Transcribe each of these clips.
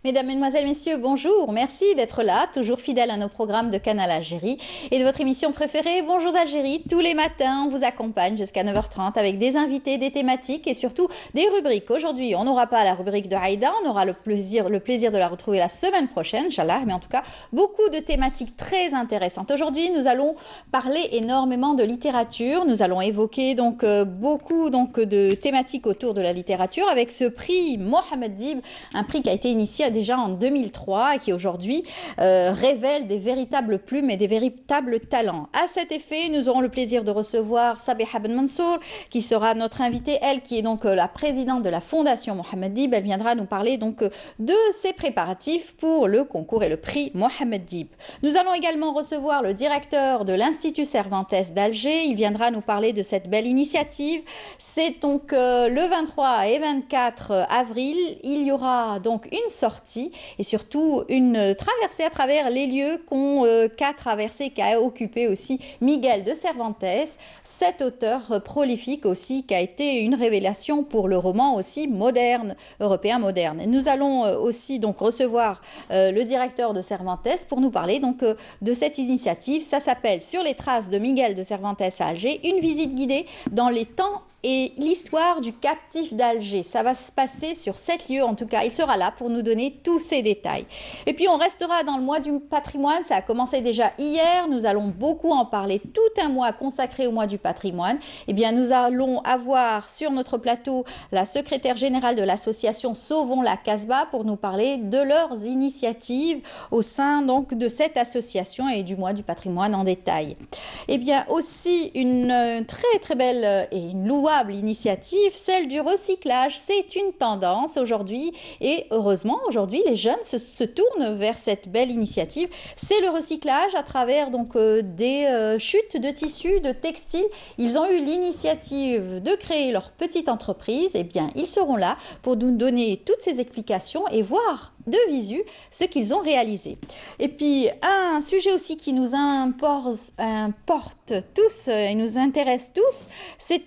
Mesdames, Mesdemoiselles, Messieurs, bonjour. Merci d'être là, toujours fidèles à nos programmes de Canal Algérie et de votre émission préférée, Bonjour Algérie. Tous les matins, on vous accompagne jusqu'à 9h30 avec des invités, des thématiques et surtout des rubriques. Aujourd'hui, on n'aura pas la rubrique de Haïda, on aura le plaisir de la retrouver la semaine prochaine, Inch'Allah, mais en tout cas, beaucoup de thématiques très intéressantes. Aujourd'hui, nous allons parler énormément de littérature. Nous allons évoquer beaucoup de thématiques autour de la littérature avec ce prix Mohamed Dib, un prix qui a été initié déjà en 2003 et qui aujourd'hui révèle des véritables plumes et des véritables talents. À cet effet, nous aurons le plaisir de recevoir Sabiha Ben Mansour, qui sera notre invitée, elle qui est donc la présidente de la Fondation Mohamed Dib. Elle viendra nous parler donc de ses préparatifs pour le concours et le prix Mohamed Dib. Nous allons également recevoir le directeur de l'Institut Cervantes d'Alger. Il viendra nous parler de cette belle initiative. C'est donc le 23 et 24 avril. Il y aura donc une sortie et surtout une traversée à travers les lieux qu'a occupé aussi Miguel de Cervantes, cet auteur prolifique aussi qui a été une révélation pour le roman aussi moderne, européen moderne. Et nous allons aussi donc recevoir le directeur de Cervantes pour nous parler donc de cette initiative. Ça s'appelle Sur les traces de Miguel de Cervantes à Alger, une visite guidée dans les temps et l'histoire du captif d'Alger. Ça va se passer sur 7 lieux, en tout cas. Il sera là pour nous donner tous ces détails. Et puis, on restera dans le mois du patrimoine. Ça a commencé déjà hier. Nous allons beaucoup en parler. Tout un mois consacré au mois du patrimoine. Eh bien, nous allons avoir sur notre plateau la secrétaire générale de l'association Sauvons la Casbah pour nous parler de leurs initiatives au sein donc de cette association et du mois du patrimoine en détail. Eh bien, aussi une très très belle et une louable initiative, celle du recyclage. C'est une tendance aujourd'hui et heureusement aujourd'hui les jeunes se tournent vers cette belle initiative. C'est le recyclage à travers donc des chutes de tissus, de textiles. Ils ont eu l'initiative de créer leur petite entreprise. Eh bien, ils seront là pour nous donner toutes ces explications et voir de visu ce qu'ils ont réalisé. Et puis un sujet aussi qui nous importe tous et nous intéresse tous, c'est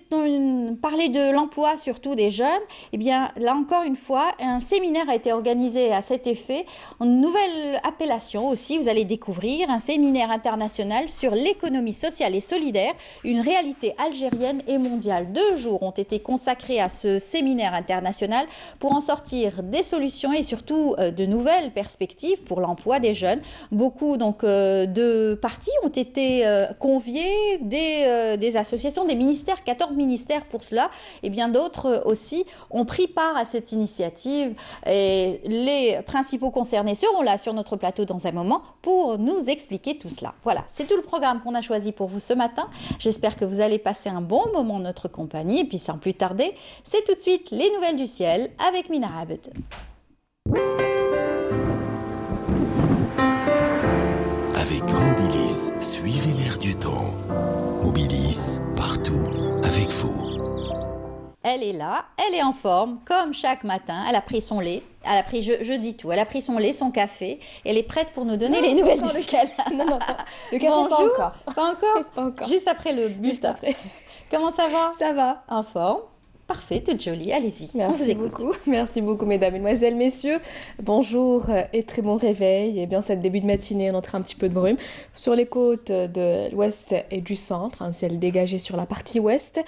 parler de l'emploi surtout des jeunes. Et bien là encore une fois, un séminaire a été organisé à cet effet. Une nouvelle appellation aussi, vous allez découvrir un séminaire international sur l'économie sociale et solidaire, une réalité algérienne et mondiale. 2 jours ont été consacrés à ce séminaire international pour en sortir des solutions et surtout de nouvelles perspectives pour l'emploi des jeunes. Beaucoup donc de parties ont été conviées, des associations, des ministères, 14 ministères pour cela, et bien d'autres aussi ont pris part à cette initiative. Et les principaux concernés seront là sur notre plateau dans un moment pour nous expliquer tout cela. Voilà, c'est tout le programme qu'on a choisi pour vous ce matin. J'espère que vous allez passer un bon moment en notre compagnie. Et puis sans plus tarder, c'est tout de suite les nouvelles du ciel avec Mina Abed. Avec Mobilis, suivez l'air du temps. Mobilis, partout, avec vous. Elle est là, elle est en forme, comme chaque matin. Elle a pris son lait, elle a pris, je dis tout, elle a pris son lait, son café. Elle est prête pour nous donner les nouvelles du ciel. Non, le café Bonjour. pas encore. Pas encore. Pas encore. Juste après le bus. Juste après. Comment ça va? Ça va. En forme. Parfait, toute jolie, allez-y. Merci beaucoup mesdames, mesdemoiselles, messieurs. Bonjour et très bon réveil. Et bien, cette début de matinée, on entre un petit peu de brume sur les côtes de l'ouest et du centre, un ciel dégagé sur la partie ouest,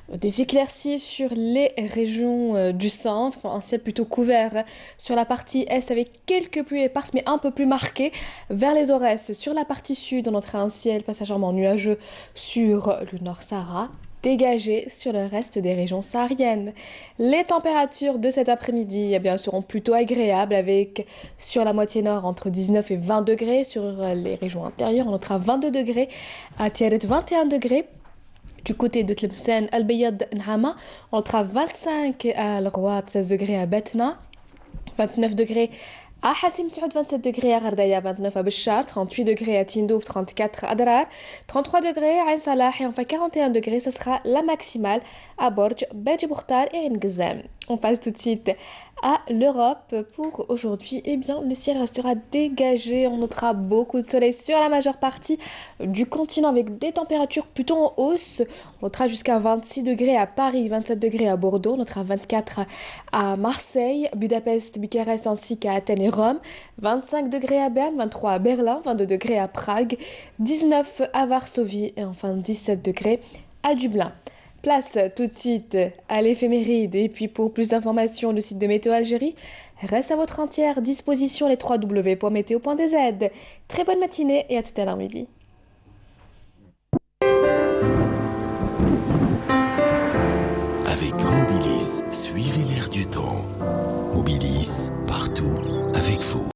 des éclaircies sur les régions du centre, un ciel plutôt couvert sur la partie est avec quelques pluies éparses mais un peu plus marquées vers les Aurès. Sur la partie sud, on entre un ciel passagèrement nuageux sur le Nord Sahara, dégagé sur le reste des régions sahariennes. Les températures de cet après-midi seront plutôt agréables avec sur la moitié nord entre 19 et 20 degrés, sur les régions intérieures on notera 22 degrés, à Tiaret 21 degrés, du côté de Tlemcen, Al-Bayad, Nhama, on notera 25 à Al-Rouad, 16 degrés à Betna, 29 degrés à Hassim Saoud, 27 degrés à Gardaya, 29 à Béchar, 38 degrés à Tindouf, 34 à Adrar, 33 degrés à Ain Salah et enfin 41 degrés, ce sera la maximale à Borj, Bedj Boukhtar et Ngzem. On passe tout de suite à l'Europe. Pour aujourd'hui, eh bien, le ciel restera dégagé. On notera beaucoup de soleil sur la majeure partie du continent avec des températures plutôt en hausse. On notera jusqu'à 26 degrés à Paris, 27 degrés à Bordeaux, on notera 24 à Marseille, Budapest, Bucarest ainsi qu'à Athènes et Rome, 25 degrés à Berne, 23 à Berlin, 22 degrés à Prague, 19 à Varsovie et enfin 17 degrés à Dublin. Place tout de suite à l'éphéméride et puis pour plus d'informations, le site de Météo Algérie reste à votre entière disposition, les www.meteo.dz. Très bonne matinée et à tout à l'heure midi. Avec Mobilis, suivez l'air du temps. Mobilis, partout, avec vous.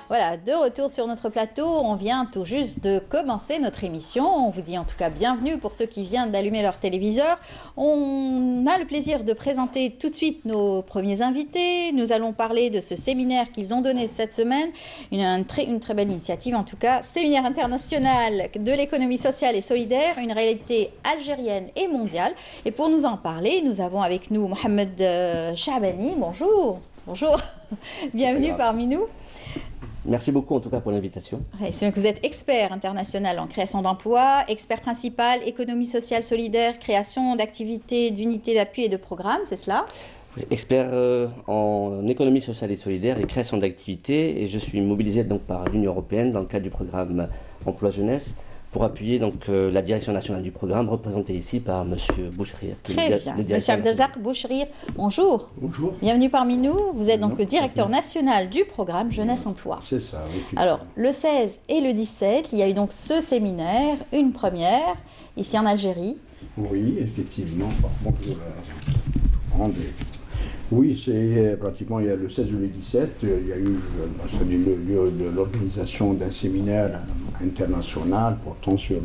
Voilà, de retour sur notre plateau, on vient tout juste de commencer notre émission. On vous dit en tout cas bienvenue pour ceux qui viennent d'allumer leur téléviseur. On a le plaisir de présenter tout de suite nos premiers invités. Nous allons parler de ce séminaire qu'ils ont donné cette semaine, une très belle initiative en tout cas, séminaire international de l'économie sociale et solidaire, une réalité algérienne et mondiale. Et pour nous en parler, nous avons avec nous Mohamed Chabani. Bonjour, bonjour, bienvenue parmi nous. Merci beaucoup en tout cas pour l'invitation. C'est bien que vous êtes expert international en création d'emplois, expert principal, économie sociale solidaire, création d'activités, d'unités d'appui et de programmes, c'est cela? Expert en économie sociale et solidaire et création d'activités, et je suis mobilisé donc par l'Union européenne dans le cadre du programme Emploi Jeunesse pour appuyer donc la direction nationale du programme, représentée ici par M. Bouchrir. Très bien. M. Abdelzak Bouchrir, bonjour. Bonjour. Bienvenue parmi nous. Vous êtes donc le directeur national du programme Jeunesse Emploi. C'est ça, oui. Alors, le 16 et le 17, il y a eu donc ce séminaire, une première, ici en Algérie. Oui, effectivement. Bonjour. Oui, c'est pratiquement il y a le 16 ou le 17, il y a eu l'organisation d'un séminaire international portant sur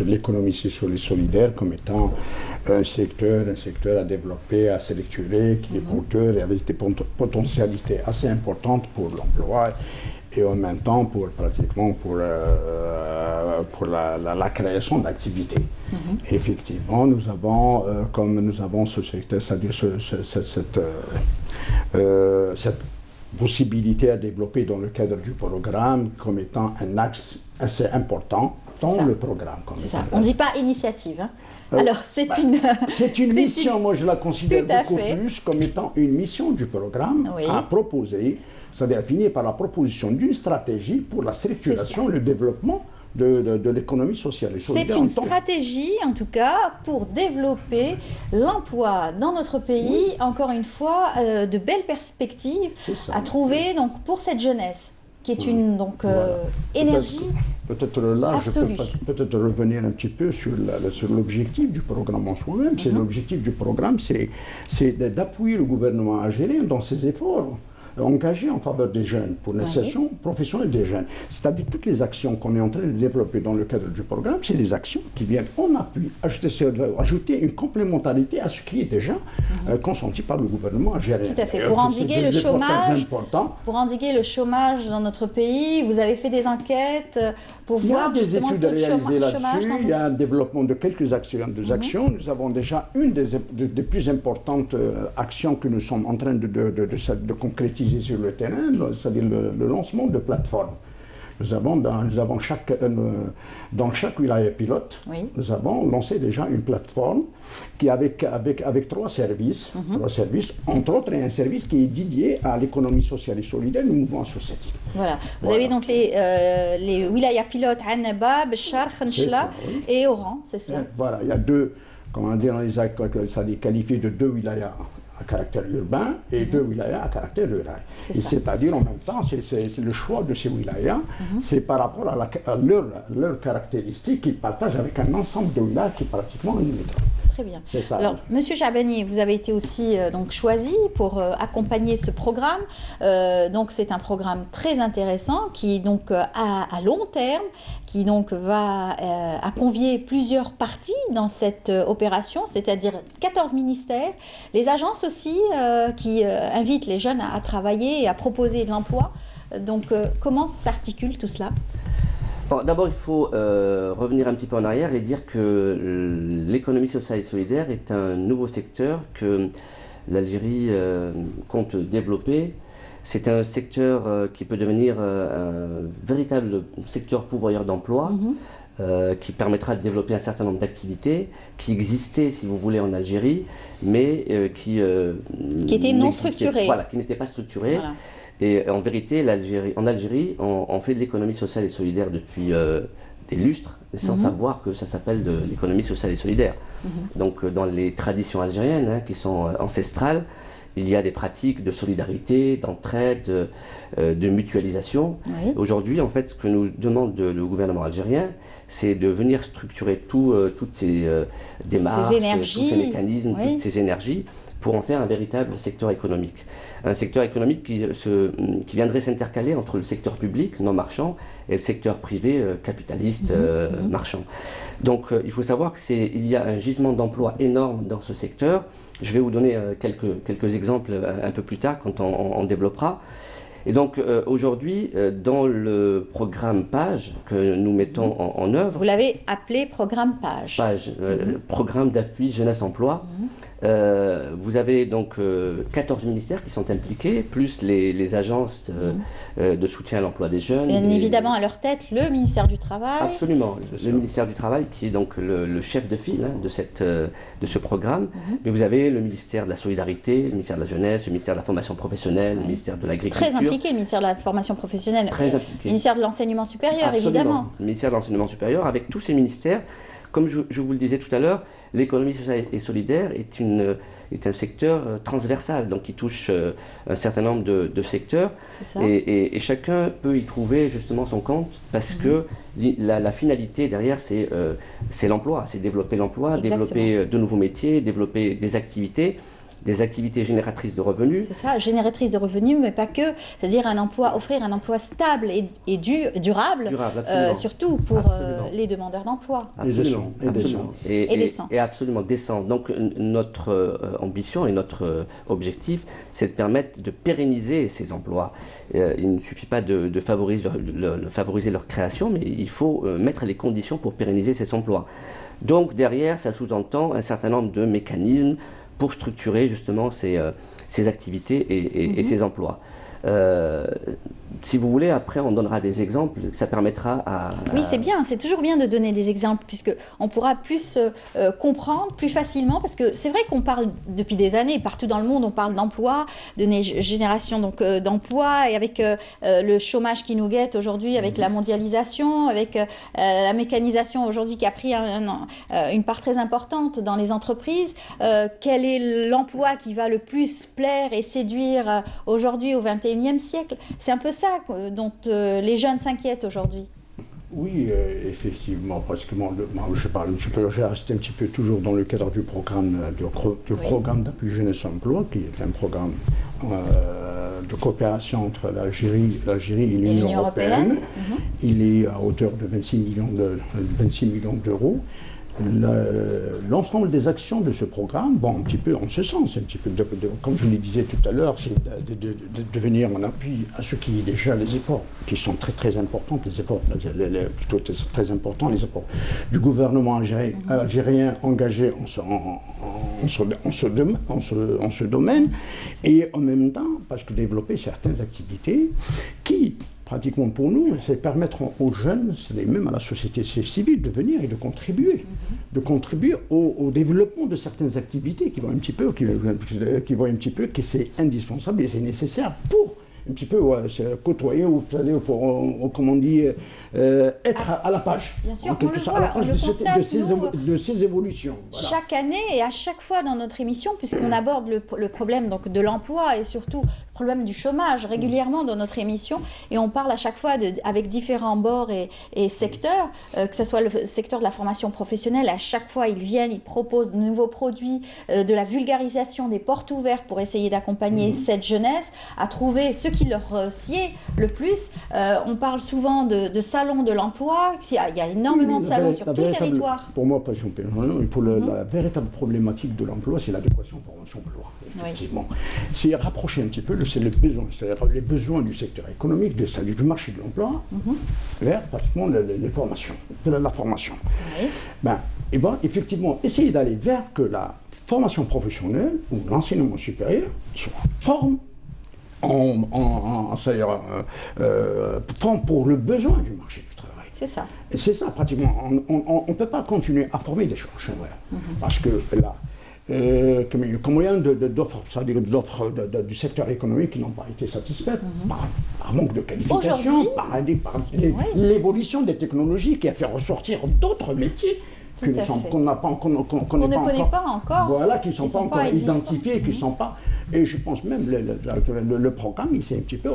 l'économie sociale et solidaire comme étant un secteur à développer, à sélectionner, qui est porteur et avec des potentialités assez importantes pour l'emploi et en même temps pour la création d'activités. Effectivement, nous avons, comme nous avons ce secteur, c'est-à-dire cette possibilité à développer dans le cadre du programme comme étant un axe assez important dans le programme. C'est ça. On ne dit pas initiative. Hein. Alors, c'est une mission, moi je la considère beaucoup plus comme étant une mission du programme à proposer, c'est-à-dire finir par la proposition d'une stratégie pour la circulation, le développement de l'économie sociale et solidaire. C'est une stratégie, en tout cas, pour développer l'emploi dans notre pays. Encore une fois, de belles perspectives à trouver donc, pour cette jeunesse. qui est une donc, énergie peut-être là, absolue. je peux peut-être revenir un petit peu sur l'objectif du programme en soi-même. L'objectif du programme, c'est d'appuyer le gouvernement algérien dans ses efforts engagés en faveur des jeunes, pour l'insertion professionnelle des jeunes. C'est-à-dire toutes les actions qu'on est en train de développer dans le cadre du programme, c'est des actions qui viennent en appui, ajouter une complémentarité à ce qui est déjà consenti par le gouvernement algérien. Tout à fait. Pour endiguer le chômage, dans notre pays, vous avez fait des enquêtes pour voir justement le taux de chômage. Il y a des études réalisées là-dessus, il y a un développement de quelques actions. Nous avons déjà une des plus importantes actions que nous sommes en train de concrétiser sur le terrain, c'est-à-dire le lancement de plateformes. Nous avons dans chaque wilaya pilote, nous avons lancé déjà une plateforme qui avec 3 services, entre autres un service qui est dédié à l'économie sociale et solidaire, le mouvement associatif. Voilà. Vous avez donc les wilayas pilotes Annaba, Béchar, Khenchela et Oran, c'est ça? Voilà, il y a 2, comment dire, ça dit qualifié de 2 wilayas à caractère urbain et 2 wilayas à caractère rural. C'est-à-dire en même temps, c'est le choix de ces wilayas, c'est par rapport à leurs caractéristiques qu'ils partagent avec un ensemble de wilayas qui est pratiquement limitrophe. Très bien. Alors, Monsieur Chabani, vous avez été aussi donc choisi pour accompagner ce programme. Donc, c'est un programme très intéressant qui donc à long terme, qui donc va à convier plusieurs parties dans cette opération, c'est-à-dire 14 ministères, les agences aussi qui invitent les jeunes à travailler et à proposer de l'emploi. Donc, comment s'articule tout cela ? Bon, d'abord, il faut revenir un petit peu en arrière et dire que l'économie sociale et solidaire est un nouveau secteur que l'Algérie compte développer. C'est un secteur qui peut devenir un véritable secteur pourvoyeur d'emploi, qui permettra de développer un certain nombre d'activités qui existaient, si vous voulez, en Algérie, mais qui étaient non structurées. Voilà, qui n'étaient pas structurées. Voilà. Et en vérité, en Algérie, on fait de l'économie sociale et solidaire depuis des lustres, sans savoir que ça s'appelle de l'économie sociale et solidaire. Donc dans les traditions algériennes, qui sont ancestrales, il y a des pratiques de solidarité, d'entraide, de mutualisation. Aujourd'hui, en fait, ce que nous demande le gouvernement algérien, c'est de venir structurer toutes ces démarches, tous ces mécanismes, toutes ces énergies, pour en faire un véritable secteur économique. Un secteur économique qui viendrait s'intercaler entre le secteur public, non marchand, et le secteur privé, capitaliste, marchand. Donc il faut savoir qu'il y a un gisement d'emploi énorme dans ce secteur. Je vais vous donner quelques exemples un peu plus tard, quand on développera. Et donc aujourd'hui, dans le programme PAGE que nous mettons en œuvre... Vous l'avez appelé programme PAGE. PAGE, programme d'appui jeunesse-emploi. Vous avez donc 14 ministères qui sont impliqués, plus les agences de soutien à l'emploi des jeunes. Bien évidemment, à leur tête, le ministère du Travail. Absolument, le ministère du Travail qui est donc le chef de file de ce programme. Mais vous avez le ministère de la Solidarité, le ministère de la Jeunesse, le ministère de la Formation professionnelle, le ministère de l'Agriculture. Très impliqué, le ministère de la Formation professionnelle. Très impliqué. Le ministère de l'Enseignement supérieur, Absolument. Évidemment. Le ministère de l'Enseignement supérieur, avec tous ces ministères. Comme je vous le disais tout à l'heure, l'économie sociale et solidaire est un secteur transversal, donc qui touche un certain nombre de secteurs. C'est ça. Et chacun peut y trouver justement son compte, parce que la finalité derrière, c'est l'emploi, c'est développer l'emploi, développer de nouveaux métiers, développer des activités génératrices de revenus. C'est ça, génératrices de revenus, mais pas que. C'est-à-dire offrir un emploi stable et durable, surtout pour les demandeurs d'emploi. Absolument. Et décent. Et absolument décent. Donc notre ambition et notre objectif, c'est de permettre de pérenniser ces emplois. Il ne suffit pas de favoriser leur création, mais il faut mettre les conditions pour pérenniser ces emplois. Donc derrière, ça sous-entend un certain nombre de mécanismes pour structurer justement ces activités et ces emplois. Si vous voulez, après on donnera des exemples, ça permettra Oui, c'est bien, c'est toujours bien de donner des exemples, puisqu'on pourra plus comprendre plus facilement, parce que c'est vrai qu'on parle depuis des années, partout dans le monde, on parle d'emploi, de génération d'emploi, et avec le chômage qui nous guette aujourd'hui, avec la mondialisation, avec la mécanisation aujourd'hui qui a pris une part très importante dans les entreprises, quel est l'emploi qui va le plus plaire et séduire aujourd'hui au XXIe siècle? C'est un peu ça dont les jeunes s'inquiètent aujourd'hui. Oui, effectivement, parce que moi, je reste un petit peu toujours dans le cadre du programme programme d'appui jeunesse emploi, qui est un programme de coopération entre l'Algérie et l'Union européenne. Il est à hauteur de 26 millions d'euros. L'ensemble des actions de ce programme vont un petit peu en ce sens, un petit peu comme je le disais tout à l'heure, c'est de venir en appui à ce qui est déjà les efforts, qui sont très très importants, les efforts du gouvernement algérien engagé en ce domaine, et en même temps, parce que développer certaines activités qui, pratiquement pour nous, c'est permettre aux jeunes, et même à la société civile, de venir et de contribuer au développement de certaines activités qui voient un petit peu que c'est indispensable et c'est nécessaire pour un petit peu côtoyer ou comment on dit, être à la page. Bien sûr, on le voit, de ces évolutions. Voilà. Chaque année et à chaque fois dans notre émission, puisqu'on aborde le problème donc, de l'emploi et surtout le problème du chômage régulièrement dans notre émission, et on parle à chaque fois avec différents bords et secteurs, que ce soit le secteur de la formation professionnelle, à chaque fois ils viennent, ils proposent de nouveaux produits, de la vulgarisation, des portes ouvertes pour essayer d'accompagner cette jeunesse à trouver ce qui leur sied le plus. On parle souvent de salons de l'emploi, il y a énormément de salons sur tout le territoire. Pour moi, la véritable problématique de l'emploi, c'est l'adéquation formation-emploi. Effectivement. Oui. C'est rapprocher un petit peu, c'est les besoins, c'est-à-dire les besoins du secteur économique, du marché de l'emploi, vers pratiquement les formations, la formation. Oui. Ils vont effectivement essayer d'aller vers que la formation professionnelle ou l'enseignement supérieur soit forme pour le besoin du marché du travail. C'est ça. Et c'est ça, pratiquement. On ne peut pas continuer à former des chômeurs. Parce que là, combien d'offres, c'est-à-dire d'offres du secteur économique qui n'ont pas été satisfaites par manque de qualification, par l'évolution des technologies qui a fait ressortir d'autres métiers qu'on ne connaît pas encore. Voilà, qui ne sont pas encore identifiés, qui ne sont pas. Et je pense même le programme, il s'est un petit peu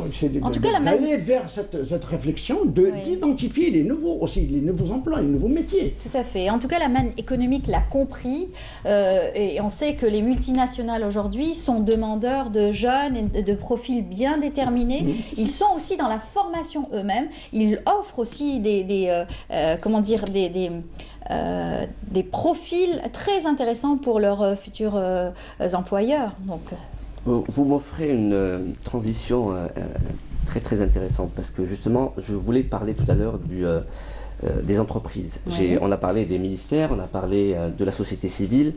d'aller vers cette réflexion, d'identifier les nouveaux emplois, les nouveaux métiers. Tout à fait. En tout cas, la manne économique l'a compris, et on sait que les multinationales aujourd'hui sont demandeurs de jeunes et de profils bien déterminés. Ils sont aussi dans la formation eux-mêmes. Ils offrent aussi des profils très intéressants pour leurs futurs employeurs. Donc. Vous m'offrez une transition très très intéressante parce que justement, je voulais parler tout à l'heure des entreprises. On a parlé des ministères, on a parlé de la société civile,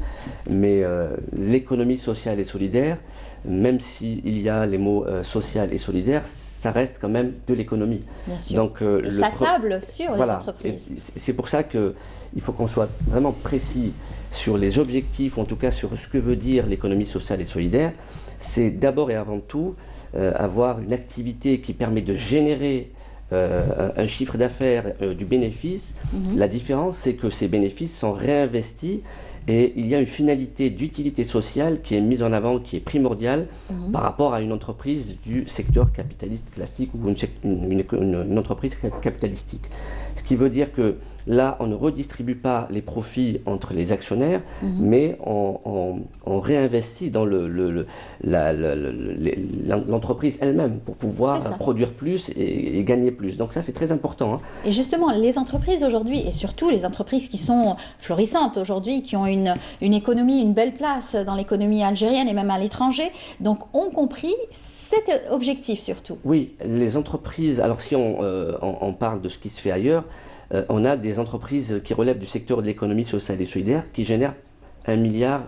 mais l'économie sociale et solidaire, même s'il y a les mots social et solidaire, ça reste quand même de l'économie. Bien sûr. Donc, ça table sur les entreprises. C'est pour ça qu'il faut qu'on soit vraiment précis sur les objectifs, ou en tout cas sur ce que veut dire l'économie sociale et solidaire. C'est d'abord et avant tout avoir une activité qui permet de générer un chiffre d'affaires, du bénéfice. La différence, c'est que ces bénéfices sont réinvestis et il y a une finalité d'utilité sociale qui est mise en avant, qui est primordiale par rapport à une entreprise du secteur capitaliste classique ou une entreprise capitalistique. Ce qui veut dire que là, on ne redistribue pas les profits entre les actionnaires, mais on réinvestit dans l'entreprise elle-même pour pouvoir produire plus et gagner plus. Donc ça, c'est très important. Et justement, les entreprises aujourd'hui, et surtout les entreprises qui sont florissantes aujourd'hui, qui ont une économie, une belle place dans l'économie algérienne et même à l'étranger, donc ont compris cet objectif surtout. Oui, les entreprises, alors si on parle de ce qui se fait ailleurs, on a des entreprises qui relèvent du secteur de l'économie sociale et solidaire qui génèrent 1 milliard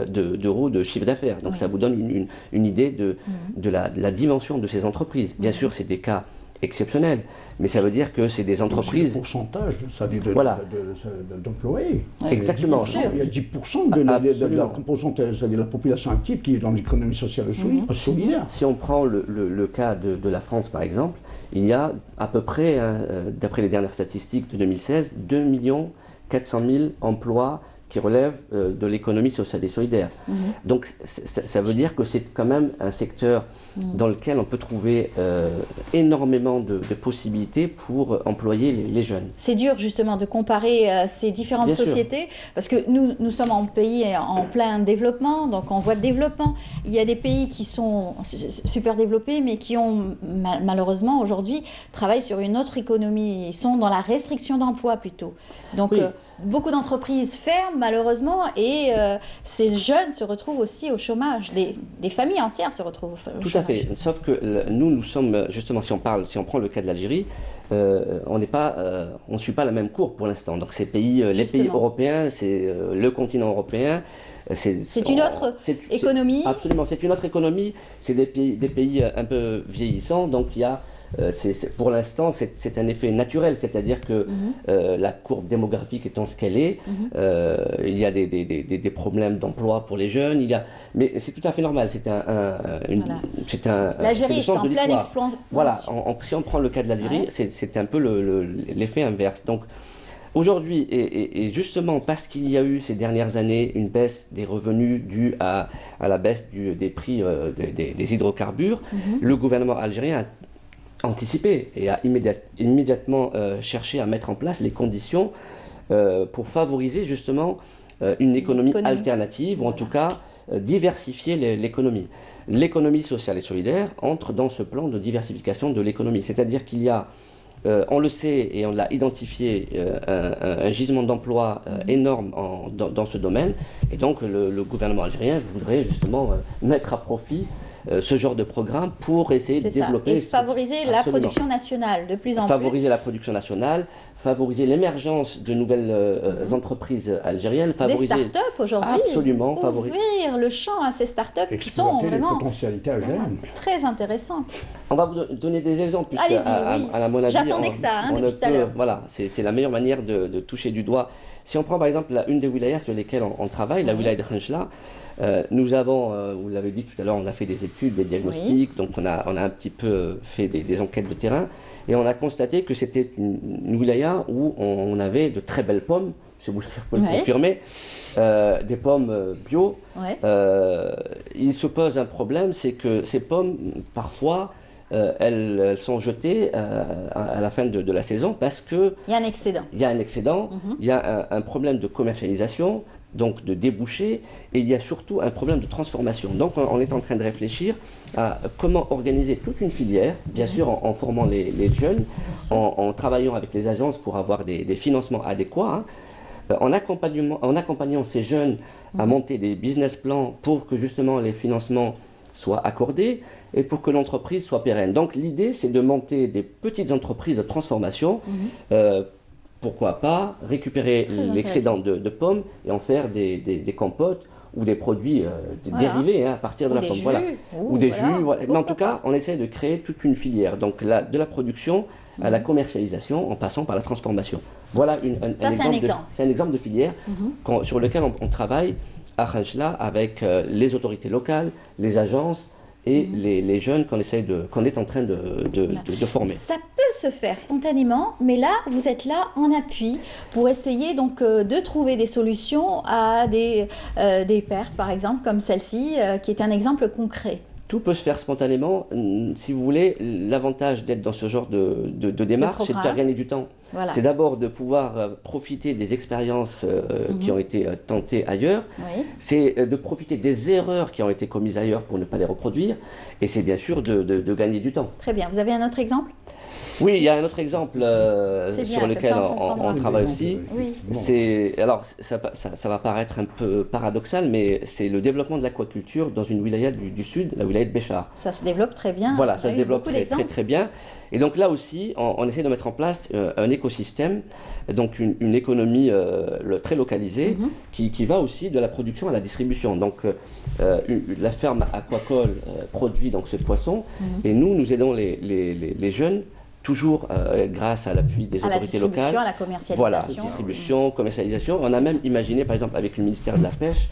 d'euros de chiffre d'affaires. Donc ça vous donne une idée de la dimension de ces entreprises. Bien sûr, c'est des cas exceptionnels, mais ça veut dire que c'est des entreprises... C'est le pourcentage d'employés. Exactement. Il y a 10% de la composante, c'est-à-dire la population active qui est dans l'économie sociale et solidaire. Si on prend le cas de la France, par exemple, il y a à peu près, d'après les dernières statistiques de 2016, 2 400 000 emplois qui relève de l'économie sociale et solidaire. Donc ça veut dire que c'est quand même un secteur dans lequel on peut trouver énormément de possibilités pour employer les jeunes. C'est dur justement de comparer ces différentes Bien sûr. sociétés, parce que nous sommes en pays en plein développement, donc en voie de développement. Il y a des pays qui sont super développés, mais qui ont malheureusement aujourd'hui travaillent sur une autre économie. Ils sont dans la restriction d'emploi plutôt. Donc Oui. beaucoup d'entreprises ferment malheureusement, et ces jeunes se retrouvent aussi au chômage. Des familles entières se retrouvent au chômage. Tout à fait. Sauf que nous sommes, justement, si on prend le cas de l'Algérie, on ne suit pas la même courbe pour l'instant. Donc les pays Justement. européens, c'est le continent européen. C'est une autre économie. Absolument, c'est une autre économie. C'est des pays un peu vieillissants. Donc il y a, pour l'instant, c'est un effet naturel. C'est-à-dire que la courbe démographique étant ce qu'elle est, il y a des problèmes d'emploi pour les jeunes. Mais c'est tout à fait normal. L'Algérie est en pleine l'histoire. explosion. Voilà, si on prend le cas de l'Algérie, c'est un peu l'effet inverse. Donc aujourd'hui, et justement parce qu'il y a eu ces dernières années une baisse des revenus due à la baisse des prix des hydrocarbures, le gouvernement algérien a anticipé et a immédiatement cherché à mettre en place les conditions pour favoriser justement une économie alternative, ou en tout cas diversifier l'économie. L'économie sociale et solidaire entre dans ce plan de diversification de l'économie. C'est-à-dire qu'il y a, on le sait et on l'a identifié, un gisement d'emploi énorme dans ce domaine. Et donc le gouvernement algérien voudrait justement mettre à profit ce genre de programme pour essayer de développer... Et favoriser la production nationale de plus en plus. Favoriser la production nationale, favoriser l'émergence de nouvelles entreprises algériennes. Des start-up aujourd'hui. Absolument. Ouvrir le champ à ces start-up qui sont vraiment les potentialités algériennes. très intéressantes. On va vous donner des exemples, puisque à mon avis, j'attendais que ça, depuis tout à l'heure. Voilà, c'est la meilleure manière de toucher du doigt. Si on prend par exemple une des wilayas sur lesquelles on travaille, la wilaya de Khenchela, nous avons, vous l'avez dit tout à l'heure, on a fait des études, des diagnostics, donc on a un petit peu fait des enquêtes de terrain, et on a constaté que c'était une wilaya où on avait de très belles pommes, si vous pouvez le confirmer, des pommes bio. Il se pose un problème, c'est que ces pommes, parfois, elles sont jetées à la fin de la saison parce que... Il y a un excédent. Il y a un excédent, il y a un problème de commercialisation, donc de débouchés, et il y a surtout un problème de transformation. Donc on est en train de réfléchir à comment organiser toute une filière, bien sûr en formant les jeunes, en travaillant avec les agences pour avoir des financements adéquats, en accompagnant ces jeunes à monter des business plans pour que justement les financements soient accordés et pour que l'entreprise soit pérenne. Donc l'idée, c'est de monter des petites entreprises de transformation. Pourquoi pas récupérer l'excédent de pommes et en faire des compotes ou des produits dérivés à partir de la pomme. Ou des jus. Mais en tout cas, on essaie de créer toute une filière. Donc de la production à la commercialisation en passant par la transformation. Voilà c'est un exemple de filière sur lequel on travaille à Khenchela avec les autorités locales, les agences et les jeunes qu'on est en train de former. Ça peut se faire spontanément, mais là, vous êtes là en appui pour essayer donc de trouver des solutions à des pertes, par exemple, comme celle-ci, qui est un exemple concret. Tout peut se faire spontanément. Si vous voulez, l'avantage d'être dans ce genre de démarche, c'est de faire gagner du temps. Voilà. C'est d'abord de pouvoir profiter des expériences qui ont été tentées ailleurs. C'est de profiter des erreurs qui ont été commises ailleurs pour ne pas les reproduire. Et c'est bien sûr de gagner du temps. Très bien. Vous avez un autre exemple ? Oui, il y a un autre exemple sur lequel on travaille aussi. Alors, ça va paraître un peu paradoxal, mais c'est le développement de l'aquaculture dans une wilaya du sud, la wilaya de Béchar. Ça se développe très bien. Voilà, ça se développe très bien. Et donc là aussi, on essaie de mettre en place un écosystème, donc une économie très localisée, qui va aussi de la production à la distribution. Donc la ferme aquacole produit donc ce poisson, et nous aidons les jeunes, toujours grâce à l'appui des autorités locales. À la commercialisation. Voilà, distribution, commercialisation. On a même imaginé, par exemple, avec le ministère de la Pêche,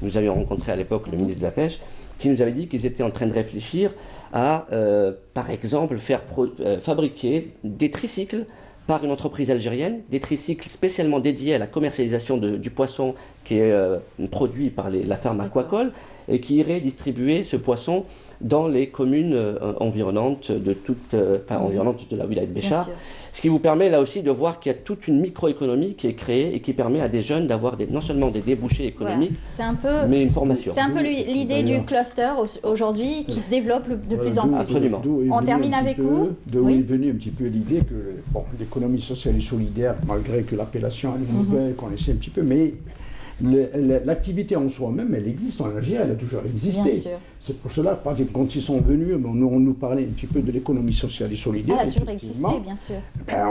nous avions rencontré à l'époque le ministre de la Pêche, qui nous avait dit qu'ils étaient en train de réfléchir à, par exemple, faire fabriquer des tricycles par une entreprise algérienne, des tricycles spécialement dédiés à la commercialisation du poisson qui est produit par la ferme aquacole et qui irait distribuer ce poisson dans les communes environnantes environnantes de la wilaya de Béchar. Ce qui vous permet là aussi de voir qu'il y a toute une microéconomie qui est créée et qui permet à des jeunes d'avoir non seulement des débouchés économiques, mais une formation. C'est un peu l'idée du cluster aujourd'hui qui se développe de plus en plus. Absolument. On termine avec vous. D'où est venue un petit peu l'idée que l'économie sociale et solidaire, malgré que l'appellation est nouvelle, qu'on essaie un petit peu, mais l'activité en soi-même, elle existe en Algérie, elle a toujours existé. C'est pour cela, par exemple, quand ils sont venus, on nous parlait un petit peu de l'économie sociale et solidaire. Elle a toujours existé, bien sûr.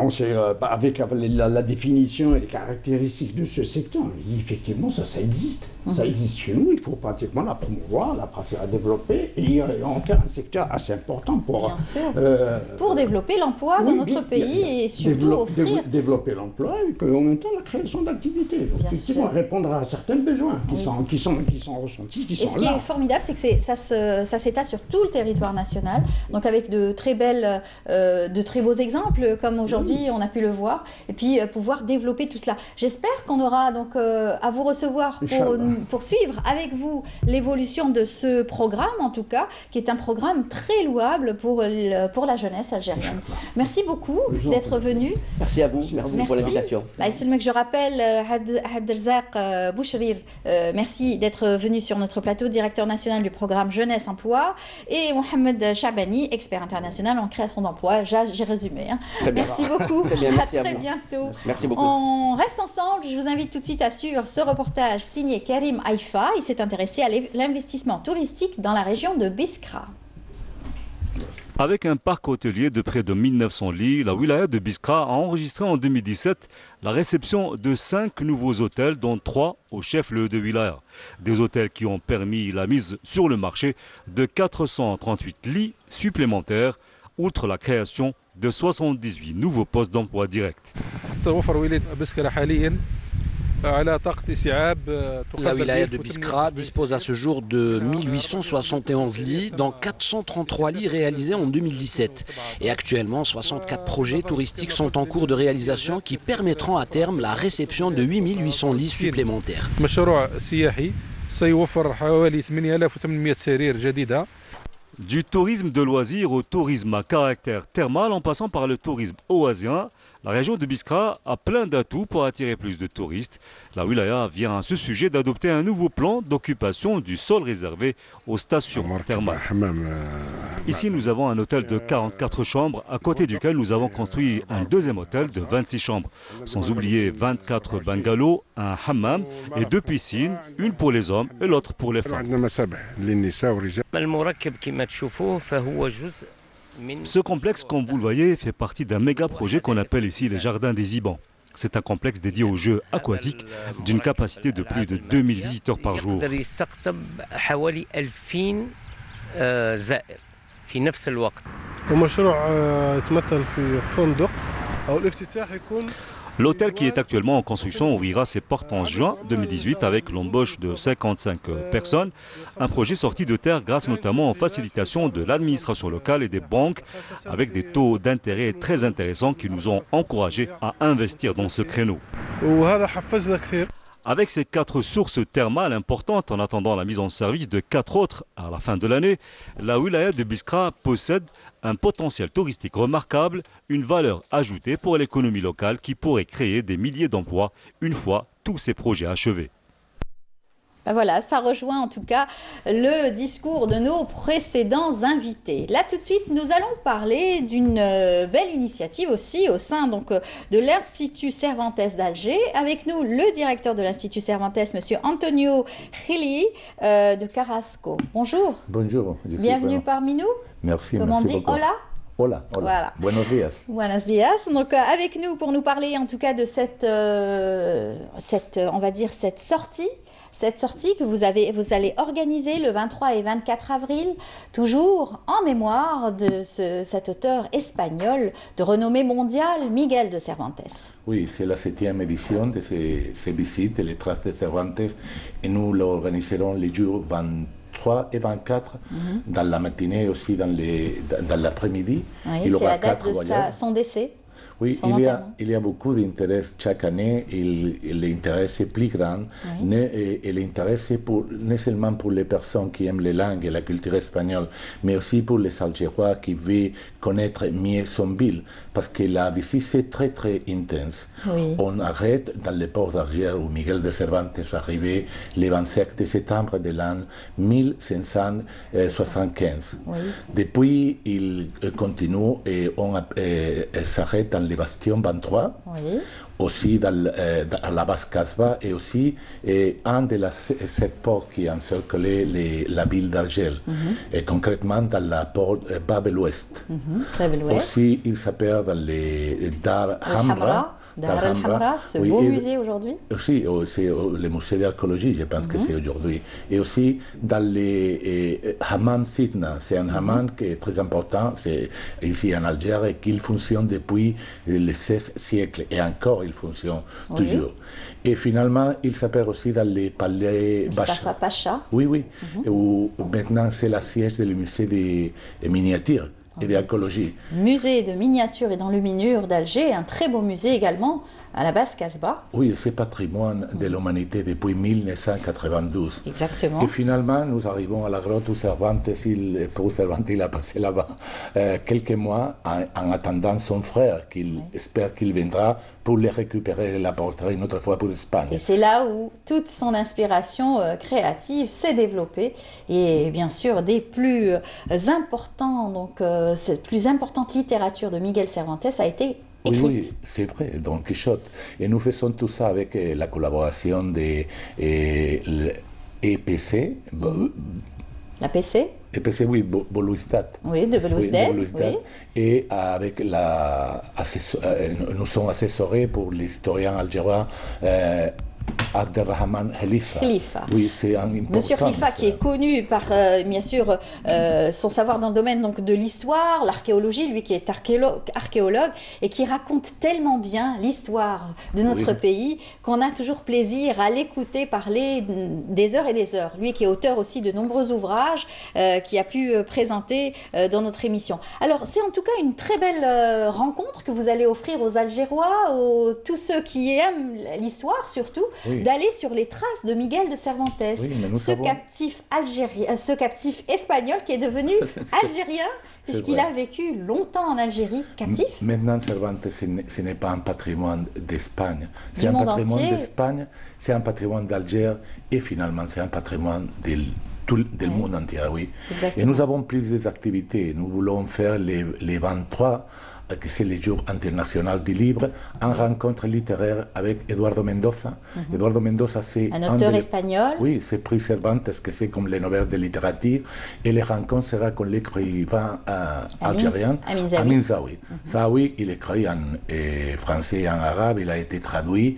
On sait, avec la définition et les caractéristiques de ce secteur, on dit effectivement, ça existe. Ça existe chez nous, il faut pratiquement la promouvoir, la développer et en faire un secteur assez important pour développer l'emploi dans notre pays et surtout offrir... Développer l'emploi et en même temps la création d'activités. Effectivement, répondre à certains besoins qui sont ressentis, qui sont là. Et ce qui est formidable, c'est que ça s'étale sur tout le territoire national, donc avec de très beaux exemples, comme aujourd'hui on a pu le voir, et puis pouvoir développer tout cela. J'espère qu'on aura donc à vous recevoir pour suivre avec vous l'évolution de ce programme, en tout cas, qui est un programme très louable pour la jeunesse algérienne. Merci beaucoup d'être venu. Merci à vous, merci pour l'invitation. Je rappelle Abdelrazak Bouchrir, merci d'être venu sur notre plateau, directeur national du programme Jeunesse Emploi, et Mohamed Chabani, expert international en création d'emplois. J'ai résumé. Merci beaucoup. Très bientôt. Merci beaucoup. On reste ensemble. Je vous invite tout de suite à suivre ce reportage signé Karim Haïfa. Il s'est intéressé à l'investissement touristique dans la région de Biskra. Avec un parc hôtelier de près de 1900 lits, la wilaya de Biskra a enregistré en 2017 la réception de 5 nouveaux hôtels, dont 3 au chef-lieu de wilaya. Des hôtels qui ont permis la mise sur le marché de 438 lits supplémentaires, outre la création de 78 nouveaux postes d'emploi directs. La wilaya de Biskra dispose à ce jour de 1871 lits dans 433 lits réalisés en 2017. Et actuellement, 64 projets touristiques sont en cours de réalisation qui permettront à terme la réception de 8800 lits supplémentaires. Du tourisme de loisirs au tourisme à caractère thermal en passant par le tourisme oasien, la région de Biskra a plein d'atouts pour attirer plus de touristes. La wilaya vient à ce sujet d'adopter un nouveau plan d'occupation du sol réservé aux stations thermales. Ici, nous avons un hôtel de 44 chambres, à côté duquel nous avons construit un deuxième hôtel de 26 chambres. Sans oublier 24 bungalows, un hammam et 2 piscines, une pour les hommes et l'autre pour les femmes. Ce complexe, comme vous le voyez, fait partie d'un méga projet qu'on appelle ici les Jardins des Ibans. C'est un complexe dédié aux jeux aquatiques d'une capacité de plus de 2000 visiteurs par jour. L'hôtel qui est actuellement en construction ouvrira ses portes en juin 2018 avec l'embauche de 55 personnes. Un projet sorti de terre grâce notamment aux facilitations de l'administration locale et des banques avec des taux d'intérêt très intéressants qui nous ont encouragés à investir dans ce créneau. Avec ces 4 sources thermales importantes en attendant la mise en service de 4 autres à la fin de l'année, la wilaya de Biskra possède un potentiel touristique remarquable, une valeur ajoutée pour l'économie locale qui pourrait créer des milliers d'emplois une fois tous ces projets achevés. Voilà, ça rejoint en tout cas le discours de nos précédents invités. Là tout de suite, nous allons parler d'une belle initiative aussi au sein donc, de l'Institut Cervantes d'Alger. Avec nous, le directeur de l'Institut Cervantes, monsieur Antonio Khili de Carrasco. Bonjour. Bonjour. Bienvenue parmi nous. Merci. Comment on dit beaucoup. Hola. Hola. Voilà. Buenos días. Buenos días. Donc avec nous pour nous parler en tout cas de cette sortie. Cette sortie que vous allez organiser le 23 et 24 avril, toujours en mémoire de cet auteur espagnol de renommée mondiale, Miguel de Cervantes. Oui, c'est la 7e édition de ces visites, les traces de Cervantes, et nous l'organiserons les jours 23 et 24, dans la matinée aussi, dans l'après-midi. Oui, c'est la date de son décès. Oui, il y a beaucoup d'intérêt chaque année. L'intérêt est plus grand. Oui. Et l'intérêt c'est non seulement pour les personnes qui aiment les langues et la culture espagnole, mais aussi pour les Algérois qui veulent connaître mieux son ville. Parce que la visite c'est très très intense. Oui. On arrête dans le port d'Alger où Miguel de Cervantes est arrivé le 25 de septembre de l'an 1575. Oui. Depuis, il continue et on s'arrête dans les bastions 23, oui. Aussi à la base Casbah et aussi un de ces 7 ports qui encerclaient la ville d'Alger, et concrètement dans la port Bab el-Ouest. Aussi, il s'appelle dans les Dar Hamra. Dar el-Hamra, ce beau musée aujourd'hui. Aussi, c'est le musée d'archéologie, je pense que c'est aujourd'hui. Et aussi dans les Hammam Sidna, c'est un hammam qui est très important, c'est ici en Alger et qui fonctionne depuis le 16e siècle et encore il fonctionne toujours. Et finalement, il s'appelle aussi dans les palais Pacha. Oui, oui. Où maintenant c'est la siège du musée des miniatures et d'archéologie. Musée de miniatures et d'enluminures d'Alger, un très beau musée également à la base Casbah. Oui, c'est patrimoine de l'humanité depuis 1992. Exactement. Et finalement, nous arrivons à la grotte où Cervantes, Cervantes, il a passé là-bas quelques mois en attendant son frère, qu'il espère qu'il viendra pour les récupérer et l'apporter une autre fois pour l'Espagne. Et c'est là où toute son inspiration créative s'est développée. Et bien sûr, des plus importants, donc cette plus importante littérature de Miguel Cervantes a été écrite. Oui, c'est vrai, Don Quichotte. Et nous faisons tout ça avec la collaboration de l'EPC. La PC EPC, oui, Belouizdad. Oui, de Belouizdad. Oui. Et avec nous sommes assessorés pour l'historien algérien Abderrahman Khalifa. Oui, c'est un important. Monsieur Khalifa, qui est connu par, bien sûr, son savoir dans le domaine donc, de l'histoire, l'archéologie, lui qui est archéologue, et qui raconte tellement bien l'histoire de notre pays qu'on a toujours plaisir à l'écouter parler des heures et des heures. Lui qui est auteur aussi de nombreux ouvrages qui a pu présenter dans notre émission. Alors, c'est en tout cas une très belle rencontre que vous allez offrir aux Algérois, tous ceux qui aiment l'histoire surtout, d'aller sur les traces de Miguel de Cervantes, ce captif espagnol qui est devenu algérien, puisqu'il a vécu longtemps en Algérie, captif. Maintenant, Cervantes, ce n'est pas un patrimoine d'Espagne, c'est un patrimoine d'Espagne, c'est un patrimoine d'Alger, et finalement, c'est un patrimoine du monde entier, oui. Exactement. Et nous avons plusieurs activités. Nous voulons faire les 23, que c'est le jour international du livre, en rencontre littéraire avec Eduardo Mendoza. Eduardo Mendoza, c'est un auteur espagnol. Oui, c'est prix Cervantes, que c'est comme les Nobel de littérature. Et les rencontres sera avec l'écrivain algérien Amin Zaoui. Zaoui, il écrit en français et en arabe. Il a été traduit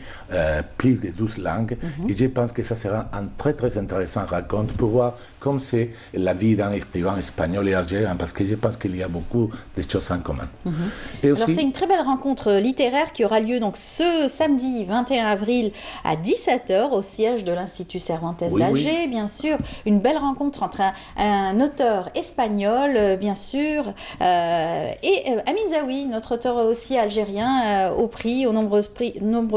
plus de 12 langues. Et je pense que ça sera un très très intéressant rencontre pour voir comme c'est la vie d'un écrivain espagnol et algérien, parce que je pense qu'il y a beaucoup de choses en commun. Et aussi... Alors c'est une très belle rencontre littéraire qui aura lieu donc ce samedi 21 avril à 17h au siège de l'Institut Cervantes d'Alger, bien sûr. Une belle rencontre entre un auteur espagnol, bien sûr, et Amin Zaoui, notre auteur aussi algérien, aux nombreux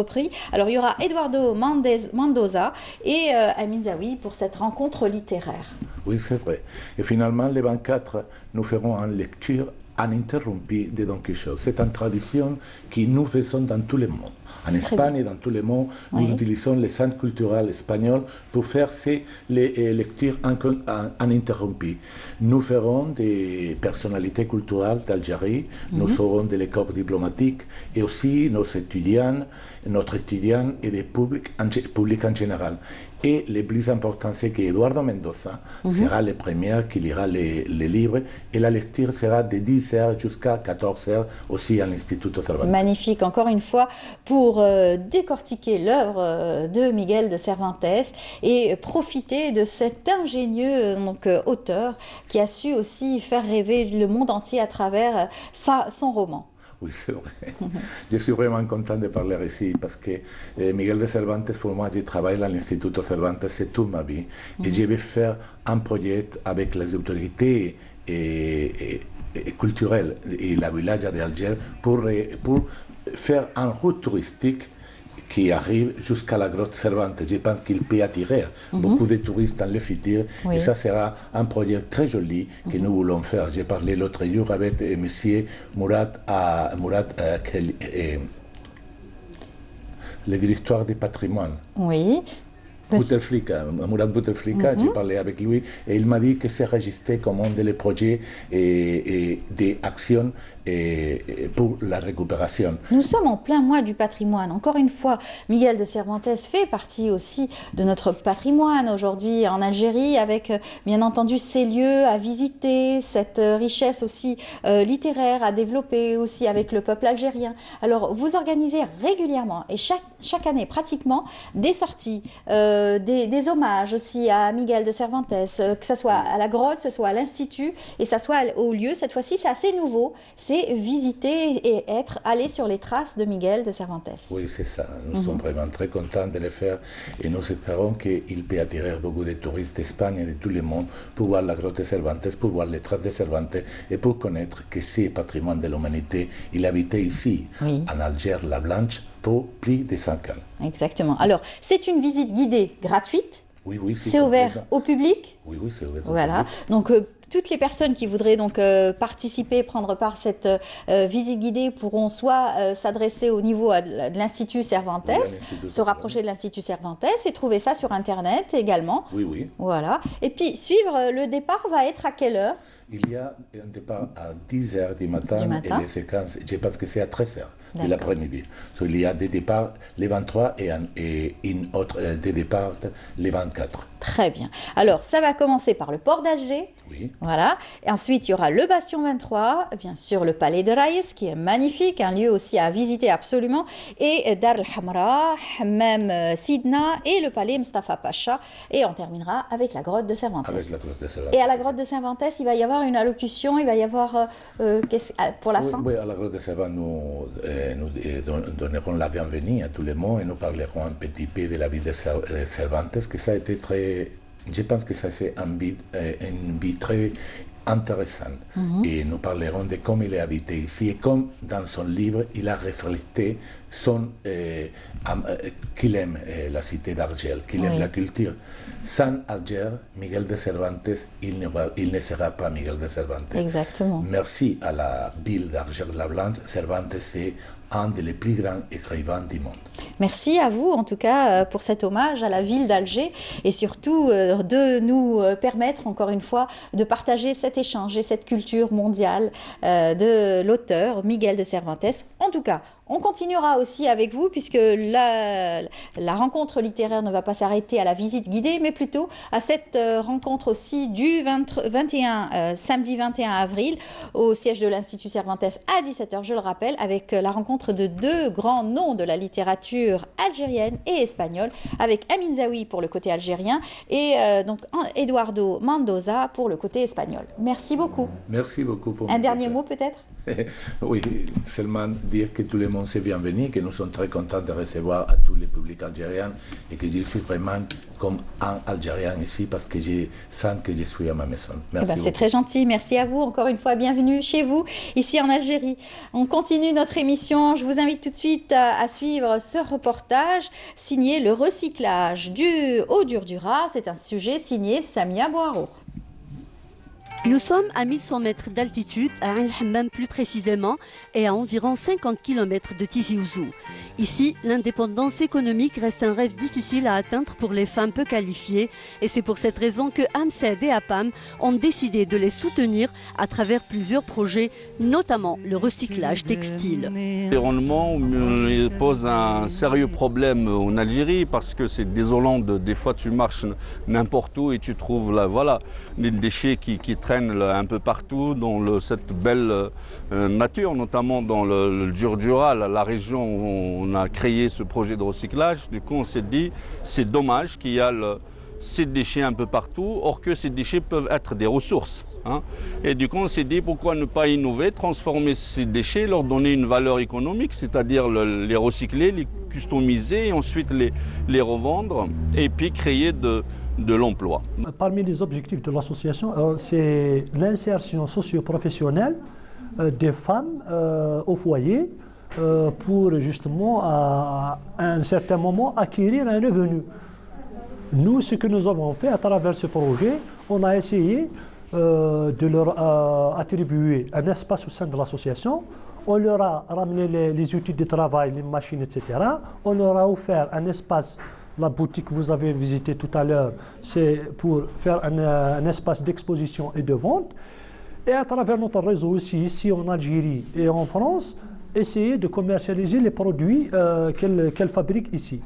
prix. Alors il y aura Eduardo Mendoza et Amin Zaoui pour cette rencontre littéraire. Oui, c'est vrai. Et finalement, les 24, nous ferons en lecture uninterrompue de Don Quichotte. C'est une tradition que nous faisons dans tout le monde. En Espagne et dans tout le monde, nous utilisons les centres culturels espagnols pour faire ces lectures uninterrompues. Nous ferons des personnalités culturelles d'Algérie, nous aurons des corps diplomatiques et aussi notre étudiant et des publics en général. Et le plus important, c'est qu'Eduardo Mendoza sera le premier qui lira les livres et la lecture sera de 10h jusqu'à 14h aussi à l'Institut Cervantes. Magnifique, encore une fois, pour décortiquer l'œuvre de Miguel de Cervantes et profiter de cet ingénieux auteur qui a su aussi faire rêver le monde entier à travers son roman. Oui, c'est vrai. Je suis vraiment content de parler ici parce que Miguel de Cervantes, pour moi, je travaille à l'Institut Cervantes, c'est toute ma vie. Et je vais faire un projet avec les autorités culturelles et la village d'Alger pour faire une route touristique qui arrive jusqu'à la grotte Cervantes. Je pense qu'il peut attirer beaucoup de touristes dans le futur. Oui. Et ça sera un projet très joli que nous voulons faire. J'ai parlé l'autre jour avec M. Mourad, le directeur du patrimoine. Oui. Bouteflika, Mourad Bouteflika, j'ai parlé avec lui et il m'a dit que c'est enregistré comme un des projets et des actions pour la récupération. Nous sommes en plein mois du patrimoine. Encore une fois, Miguel de Cervantes fait partie aussi de notre patrimoine aujourd'hui en Algérie, avec bien entendu ces lieux à visiter, cette richesse aussi littéraire à développer aussi avec le peuple algérien. Alors vous organisez régulièrement et chaque année pratiquement des sorties, des hommages aussi à Miguel de Cervantes, que ce soit à la grotte, que ce soit à l'Institut et que ce soit au lieu. Cette fois-ci, c'est assez nouveau. C'est visiter et aller sur les traces de Miguel de Cervantes. Oui, c'est ça. Nous sommes vraiment très contents de le faire et nous espérons qu'il peut attirer beaucoup de touristes d'Espagne et de tout le monde pour voir la grotte de Cervantes, pour voir les traces de Cervantes et pour connaître que c'est patrimoine de l'humanité. Il habitait ici, en Alger, la Blanche, pour plus de 5 ans. Exactement. Alors, c'est une visite guidée gratuite. Oui, oui. C'est ouvert au public. Oui, oui, c'est ouvert au voilà. public. Donc, toutes les personnes qui voudraient donc participer, prendre part à cette visite guidée pourront soit s'adresser au niveau de l'Institut Cervantes, se rapprocher de l'Institut Cervantes et trouver ça sur Internet également. Oui, oui. Voilà. Et puis suivre, le départ va être à quelle heure? Il y a un départ à 10h du matin et les séquences, je pense que c'est à 13h de l'après-midi. Il y a des départs les 23 et une autre des départs les 24. Très bien. Alors, ça va commencer par le port d'Alger. Oui. Voilà. Et ensuite, il y aura le Bastion 23, bien sûr le Palais de Raïs, qui est magnifique, un lieu aussi à visiter absolument, et Dar el-Hamra, Hammam Sidna et le Palais Mustafa Pacha. Et on terminera avec la grotte de Cervantes. Avec la grotte de Cervantes. Et à la grotte de Cervantes, il va y avoir une allocution, il va y avoir, pour la fin? Oui, à la grotte de Cervantes, nous donnerons la bienvenue à tout le monde et nous parlerons un petit peu de la vie de Cervantes, que ça a été très... Je pense que ça c'est une vie très intéressante. Et nous parlerons de comment il est habité ici et comme dans son livre, il a reflété qu'il aime la cité d'Alger, qu'il aime la culture. Sans Alger, Miguel de Cervantes, il ne sera pas Miguel de Cervantes. Exactement. Merci à la ville d'Alger-la Blanche, Cervantes c'est un des plus grands écrivains du monde. Merci à vous, en tout cas, pour cet hommage à la ville d'Alger et surtout de nous permettre, encore une fois, de partager cet échange et cette culture mondiale de l'auteur Miguel de Cervantes. En tout cas, on continuera aussi avec vous puisque la rencontre littéraire ne va pas s'arrêter à la visite guidée, mais plutôt à cette rencontre aussi du samedi 21 avril au siège de l'Institut Cervantes à 17h, je le rappelle, avec la rencontre de deux grands noms de la littérature algérienne et espagnole, avec Amin Zaoui pour le côté algérien et donc Eduardo Mendoza pour le côté espagnol. Merci beaucoup. Merci beaucoup pour un dernier mot peut-être? Oui, seulement dire que tout le monde est bienvenu, que nous sommes très contents de recevoir à tous les publics algériens et que je suis vraiment comme un Algérien ici parce que je sens que je suis à ma maison. Merci beaucoup. C'est très gentil, merci à vous. Encore une fois, bienvenue chez vous, ici en Algérie. On continue notre émission. Je vous invite tout de suite à suivre ce reportage signé Le recyclage du Haut-Durdura. C'est un sujet signé Samia Bouharour. Nous sommes à 1100 mètres d'altitude, à Ain el-Hammam plus précisément, et à environ 50 km de Tizi Ouzou. Ici, l'indépendance économique reste un rêve difficile à atteindre pour les femmes peu qualifiées, et c'est pour cette raison que AMCED et APAM ont décidé de les soutenir à travers plusieurs projets, notamment le recyclage textile. L'environnement pose un sérieux problème en Algérie parce que c'est désolant. Des fois, tu marches n'importe où et tu trouves des déchets qui traînent un peu partout dans cette belle nature, notamment dans le Djurdjura, la région où on a créé ce projet de recyclage. Du coup, on s'est dit, c'est dommage qu'il y a ces déchets un peu partout, or que ces déchets peuvent être des ressources. Et du coup, on s'est dit, pourquoi ne pas innover, transformer ces déchets, leur donner une valeur économique, c'est-à-dire les recycler, les customiser, et ensuite les revendre, et puis créer de l'emploi. Parmi les objectifs de l'association, c'est l'insertion socio-professionnelle des femmes au foyer pour justement à un certain moment acquérir un revenu. Nous, ce que nous avons fait à travers ce projet, on a essayé de leur attribuer un espace au sein de l'association. On leur a ramené les outils de travail, les machines, etc. On leur a offert un espace. La boutique que vous avez visitée tout à l'heure, c'est pour faire un espace d'exposition et de vente. Et à travers notre réseau aussi, ici en Algérie et en France, essayer de commercialiser les produits qu'elle fabrique ici.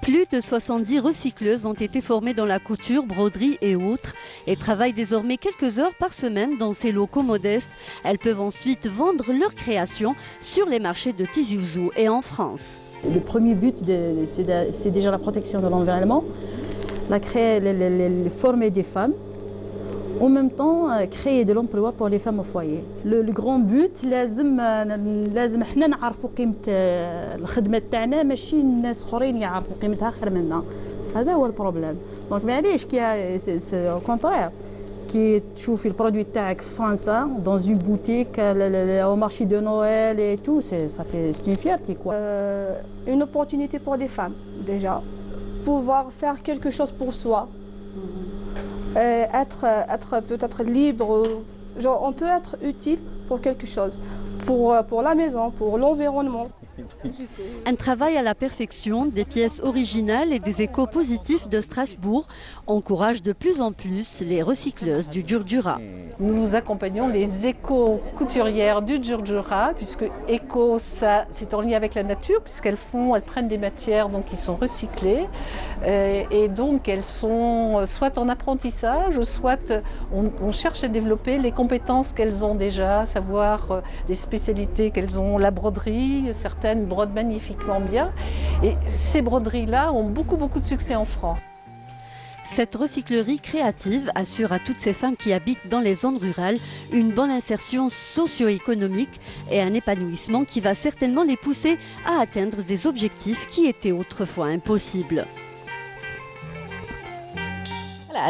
Plus de 70 recycleuses ont été formées dans la couture, broderie et autres et travaillent désormais quelques heures par semaine dans ces locaux modestes. Elles peuvent ensuite vendre leurs créations sur les marchés de Tizi Ouzou et en France. Le premier but, c'est déjà la protection de l'environnement, former des femmes, en même temps créer de l'emploi pour les femmes au foyer. Le grand but, لازم احنا نعرفوا قيمة الخدمة تاعنا ماشي الناس اخرين يعرفوا قيمتها خير منا. هذا هو البروبليم. دونك معليش كي au contraire كي تشوفي البرودوي تاعك في فرنسا dans une boutique au marché de Noël et tout, c'est une fierté quoi. Une opportunité pour des femmes déjà, pouvoir faire quelque chose pour soi. Être peut-être libre, genre on peut être utile pour quelque chose, pour la maison, pour l'environnement. Un travail à la perfection, des pièces originales et des échos positifs de Strasbourg encouragent de plus en plus les recycleuses du Djurdjura. Nous accompagnons les éco-couturières du Djurdjura, puisque éco, c'est en lien avec la nature, puisqu'elles prennent des matières donc, qui sont recyclées, et donc elles sont soit en apprentissage, soit on cherche à développer les compétences qu'elles ont déjà, à savoir les spécialités qu'elles ont, la broderie, certaines brodent magnifiquement bien, et ces broderies-là ont beaucoup de succès en France. Cette recyclerie créative assure à toutes ces femmes qui habitent dans les zones rurales une bonne insertion socio-économique et un épanouissement qui va certainement les pousser à atteindre des objectifs qui étaient autrefois impossibles.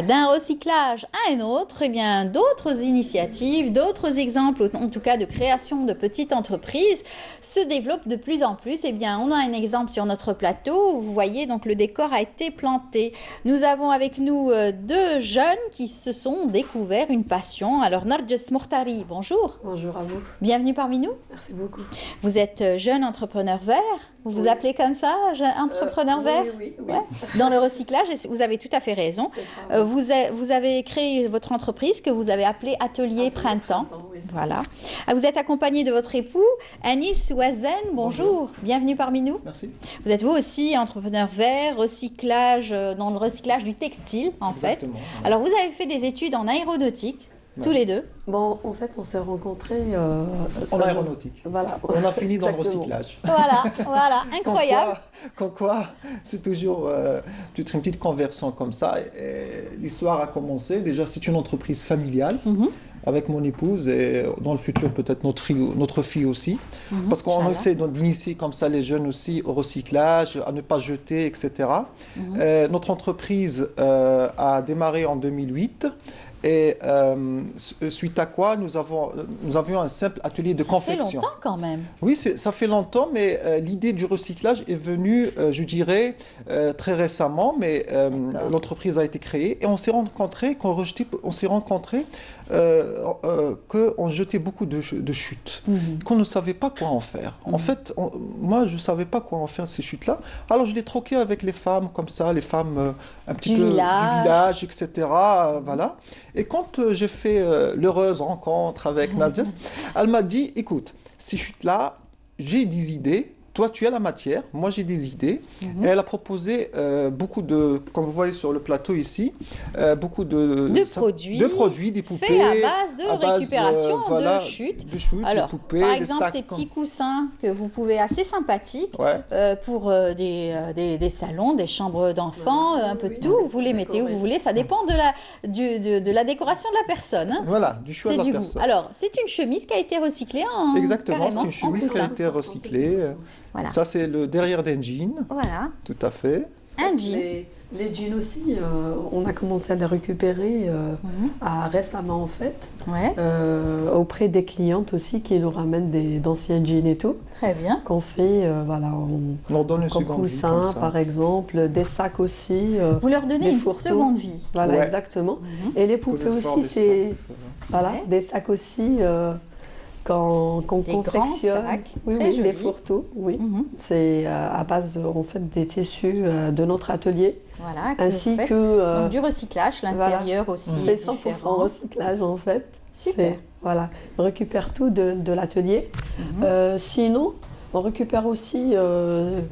D'un recyclage à un autre, eh bien d'autres initiatives, d'autres exemples, en tout cas de création de petites entreprises, se développent de plus en plus. Eh bien, on a un exemple sur notre plateau. Vous voyez, donc le décor a été planté. Nous avons avec nous deux jeunes qui se sont découverts une passion. Alors, Narges Mourtari, bonjour. Bonjour à vous. Bienvenue parmi nous. Merci beaucoup. Vous êtes jeune entrepreneur vert. Vous vous appelez comme ça, entrepreneur vert? Oui. Ouais. Dans le recyclage, vous avez tout à fait raison. Vous avez créé votre entreprise que vous avez appelée Atelier Printemps. Oui, voilà. Vous êtes accompagné de votre époux, Anis Ouazen. Bonjour. Bienvenue parmi nous. Merci. Vous êtes vous aussi entrepreneur vert, recyclage, dans le recyclage du textile en Exactement. fait. Alors vous avez fait des études en aéronautique. Tous les deux. Bon, en fait, on s'est rencontrés en aéronautique. Voilà. On a fini dans le recyclage. Voilà, incroyable. Comme quoi, c'est toujours une petite conversion comme ça. L'histoire a commencé. Déjà, c'est une entreprise familiale. Avec mon épouse et dans le futur peut-être notre fille aussi. Parce qu'on essaie d'initier comme ça les jeunes aussi au recyclage, à ne pas jeter, etc. Notre entreprise a démarré en 2008. Et suite à quoi, nous avions un simple atelier de confection. Ça fait longtemps quand même. Oui, ça fait longtemps, mais l'idée du recyclage est venue, je dirais, très récemment, mais l'entreprise a été créée et on s'est rencontrés qu'on jetait beaucoup de chutes, qu'on ne savait pas quoi en faire. En fait, moi, je ne savais pas quoi en faire de ces chutes-là. Alors, je les troquais avec les femmes, comme ça, les femmes un petit peu du village, etc. Voilà. Et quand j'ai fait l'heureuse rencontre avec Narges, elle m'a dit, écoute, ces chutes-là, j'ai des idées. Toi, tu as la matière, moi j'ai des idées. Et elle a proposé beaucoup de, comme vous voyez sur le plateau ici, beaucoup de produits, des poupées. Faits à base de récupération de chutes. Alors, poupées, par exemple, ces petits coussins que vous pouvez, assez sympathiques, pour des salons, des chambres d'enfants, un peu de tout. Vous les mettez où vous voulez, ça dépend de la décoration de la personne. Hein. Voilà, du choix de la personne. Alors, c'est une chemise qui a été recyclée en Exactement, c'est une chemise qui a été recyclée. Voilà. Ça, c'est le derrière d'un jean. Voilà. Tout à fait. Un jean. Les jeans aussi, on a commencé à les récupérer récemment en fait, auprès des clientes aussi qui nous ramènent d'anciens jeans et tout. Très bien. Qu'on fait, voilà, leur donne une comme seconde vie, coussin comme ça. par exemple, des sacs aussi. Vous leur donnez une fourteaux. seconde vie. Voilà, exactement. Et les poupées aussi, c'est voilà, des sacs aussi. Qu'on confectionne, des fourteaux, c'est à base en fait des tissus de notre atelier, ainsi que donc, du recyclage, l'intérieur aussi. C'est 100% recyclage en fait. Super. Voilà, on récupère tout de l'atelier. Sinon, on récupère aussi,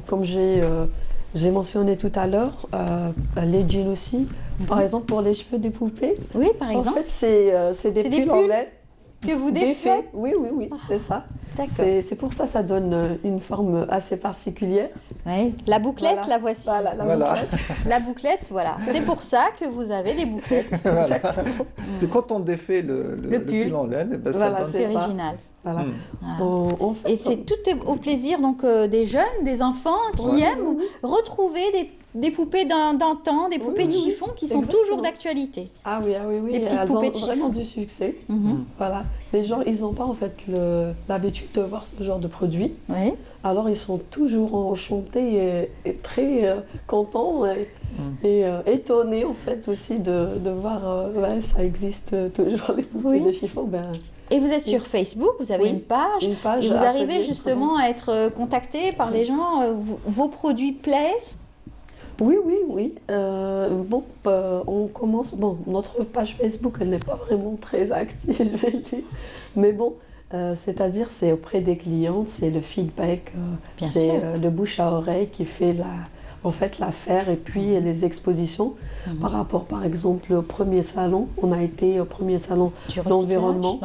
comme je l'ai mentionné tout à l'heure, les jeans aussi. Par exemple, pour les cheveux des poupées. Oui, par exemple. En fait, c'est des pulls en laine. Que vous défaites. Oui, c'est ça. C'est pour ça que ça donne une forme assez particulière. Oui. La bouclette, la voici. Voilà, bouclette. La bouclette, voilà. C'est pour ça que vous avez des bouclettes. Voilà. C'est quand on défait le pull en laine, ben ça donne c'est original. Voilà. Et c'est tout est au plaisir donc des jeunes, des enfants qui aiment retrouver des poupées d'antan, des poupées de chiffon qui sont toujours d'actualité. Ah oui, Les petites elles poupées ont de vraiment chiffon. du succès. Voilà. Les gens, ils n'ont pas en fait l'habitude de voir ce genre de produit. Alors ils sont toujours enchantés et très contents et étonnés en fait aussi de voir ça existe toujours les poupées de chiffon. Et vous êtes sur Facebook, vous avez une page et vous arrivez justement à être contacté par les gens, vos produits plaisent? Oui. On commence. Bon, notre page Facebook, elle n'est pas vraiment très active, je vais le dire. Mais bon, c'est-à-dire, c'est auprès des clientes, c'est le feedback, c'est le bouche à oreille qui fait l'affaire et puis les expositions. Par rapport, par exemple, au premier salon, on a été au premier salon l'environnement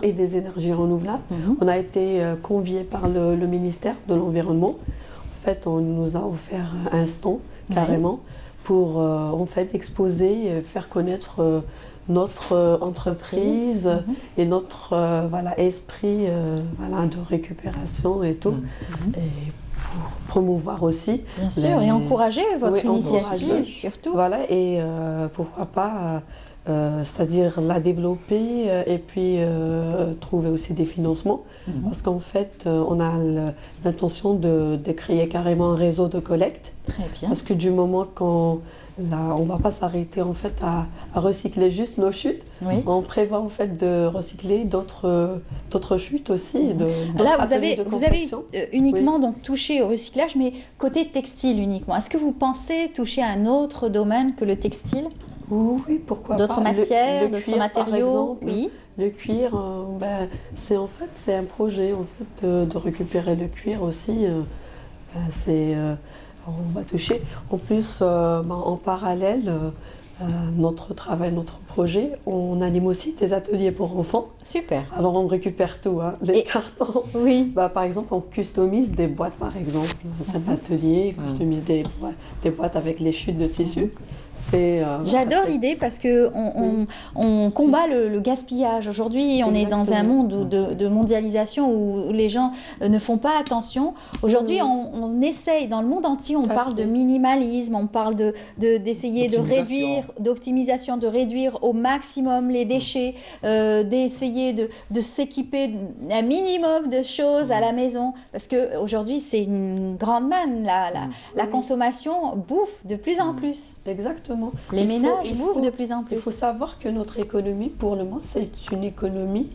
et des énergies renouvelables. On a été conviés par le ministère de l'Environnement. En fait, on nous a offert un stand carrément pour en fait exposer, faire connaître notre entreprise et notre esprit de récupération et tout. Et pour promouvoir aussi. Bien sûr, et encourager votre initiative surtout. Voilà, et pourquoi pas, c'est-à-dire la développer et puis trouver aussi des financements. Parce qu'en fait, on a l'intention de créer carrément un réseau de collecte. Très bien. Parce que du moment qu'on ne va pas s'arrêter en fait à recycler juste nos chutes. On prévoit en fait de recycler d'autres chutes aussi. Là, vous avez uniquement donc touché au recyclage, mais côté textile uniquement. Est-ce que vous pensez toucher à un autre domaine que le textile? Oui, pourquoi pas. D'autres matières, d'autres matériaux? Oui. Le cuir, c'est un projet en fait de récupérer le cuir aussi. On va toucher. En plus, en parallèle, notre travail, notre projet, on anime aussi des ateliers pour enfants. Super. Alors on récupère tout, les cartons. Oui. Par exemple, on customise des boîtes, par exemple. C'est un atelier, customise des boîtes avec les chutes de tissu. J'adore l'idée parce que on combat le gaspillage. Aujourd'hui, on est dans un monde de mondialisation où les gens ne font pas attention. Aujourd'hui, on essaye, dans le monde entier, on parle de minimalisme, on parle d'essayer de réduire, d'optimisation, de réduire au maximum les déchets, d'essayer de s'équiper un minimum de choses à la maison. Parce qu'aujourd'hui, c'est une grande manne. La consommation bouffe de plus en plus. Exactement. Les ménages bouffent de plus en plus. Il faut savoir que notre économie, pour le moment, c'est une économie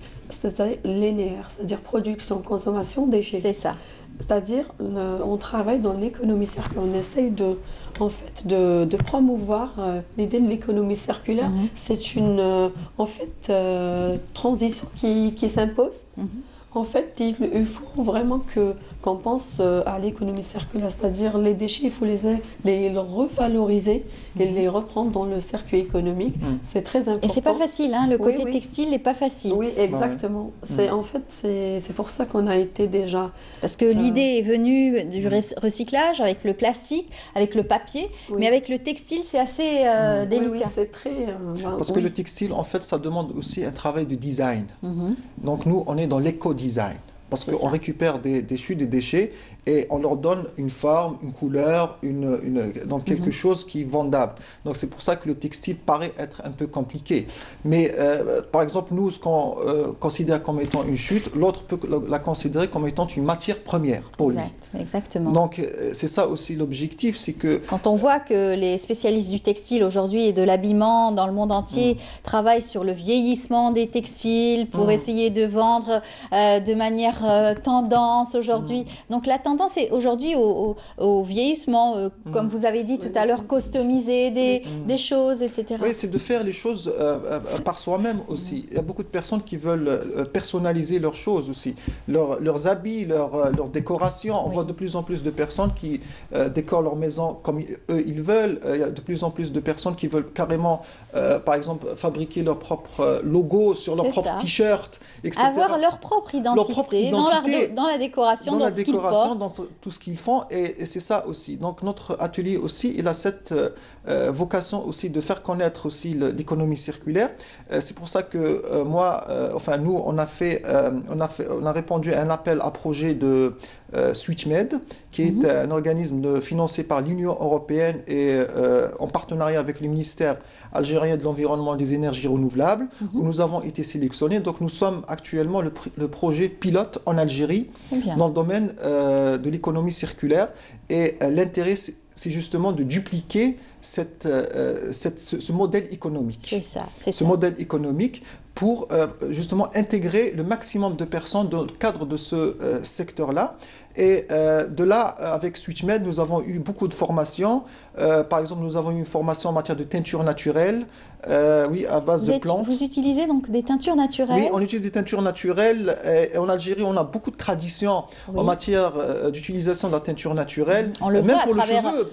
linéaire, c'est-à-dire production, consommation, déchets. C'est ça. C'est-à-dire, on travaille dans l'économie circulaire. On essaye de promouvoir l'idée de l'économie circulaire. C'est une transition qui s'impose. En fait, il faut vraiment qu'on pense à l'économie circulaire, c'est-à-dire les déchets, il faut les revaloriser et les reprendre dans le circuit économique. C'est très important. Et c'est pas facile, le côté textile n'est pas facile. Oui, exactement. En fait, c'est pour ça qu'on a été déjà... Parce que l'idée est venue du recyclage avec le plastique, avec le papier, mais avec le textile, c'est assez délicat. Oui, c'est très... Parce que le textile, en fait, ça demande aussi un travail de design. Donc nous, on est dans l'éco-design. Parce qu'on récupère des chutes, des déchets, et on leur donne une forme, une couleur, donc quelque chose qui est vendable. Donc c'est pour ça que le textile paraît être un peu compliqué. Mais par exemple, nous, ce qu'on considère comme étant une chute, l'autre peut la considérer comme étant une matière première pour lui. Exactement. Donc c'est ça aussi l'objectif, c'est que... Quand on voit que les spécialistes du textile aujourd'hui et de l'habillement dans le monde entier travaillent sur le vieillissement des textiles pour essayer de vendre de manière tendance aujourd'hui. Donc la tendance est aujourd'hui au vieillissement, comme vous avez dit tout à l'heure, customiser des choses, etc. Oui, c'est de faire les choses par soi-même aussi. Il y a beaucoup de personnes qui veulent personnaliser leurs choses aussi, leurs habits, leurs décorations. On voit de plus en plus de personnes qui décorent leur maison comme eux ils veulent. Il y a de plus en plus de personnes qui veulent carrément, par exemple, fabriquer leur propre logo sur leur propre t-shirt, etc. Avoir leur propre identité, dans la décoration, dans ce qu'ils portent. Dans tout ce qu'ils font, et c'est ça aussi. Donc notre atelier aussi, il a cette vocation aussi de faire connaître aussi l'économie circulaire. C'est pour ça que nous, on a répondu à un appel à projet de SwitchMed, qui est un organisme financé par l'Union européenne et en partenariat avec le ministère algérien de l'Environnement et des Énergies renouvelables, où nous avons été sélectionnés. Donc nous sommes actuellement le projet pilote en Algérie dans le domaine de l'économie circulaire. Et l'intérêt, c'est justement de dupliquer ce modèle économique. C'est ça. Ce modèle économique pour justement intégrer le maximum de personnes dans le cadre de ce secteur-là. Et de là, avec SwitchMed, nous avons eu beaucoup de formations. Par exemple, nous avons eu une formation en matière de teinture naturelle, à base de plantes. Vous utilisez donc des teintures naturelles? Oui, on utilise des teintures naturelles. Et en Algérie, on a beaucoup de traditions en matière d'utilisation de la teinture naturelle. On le voit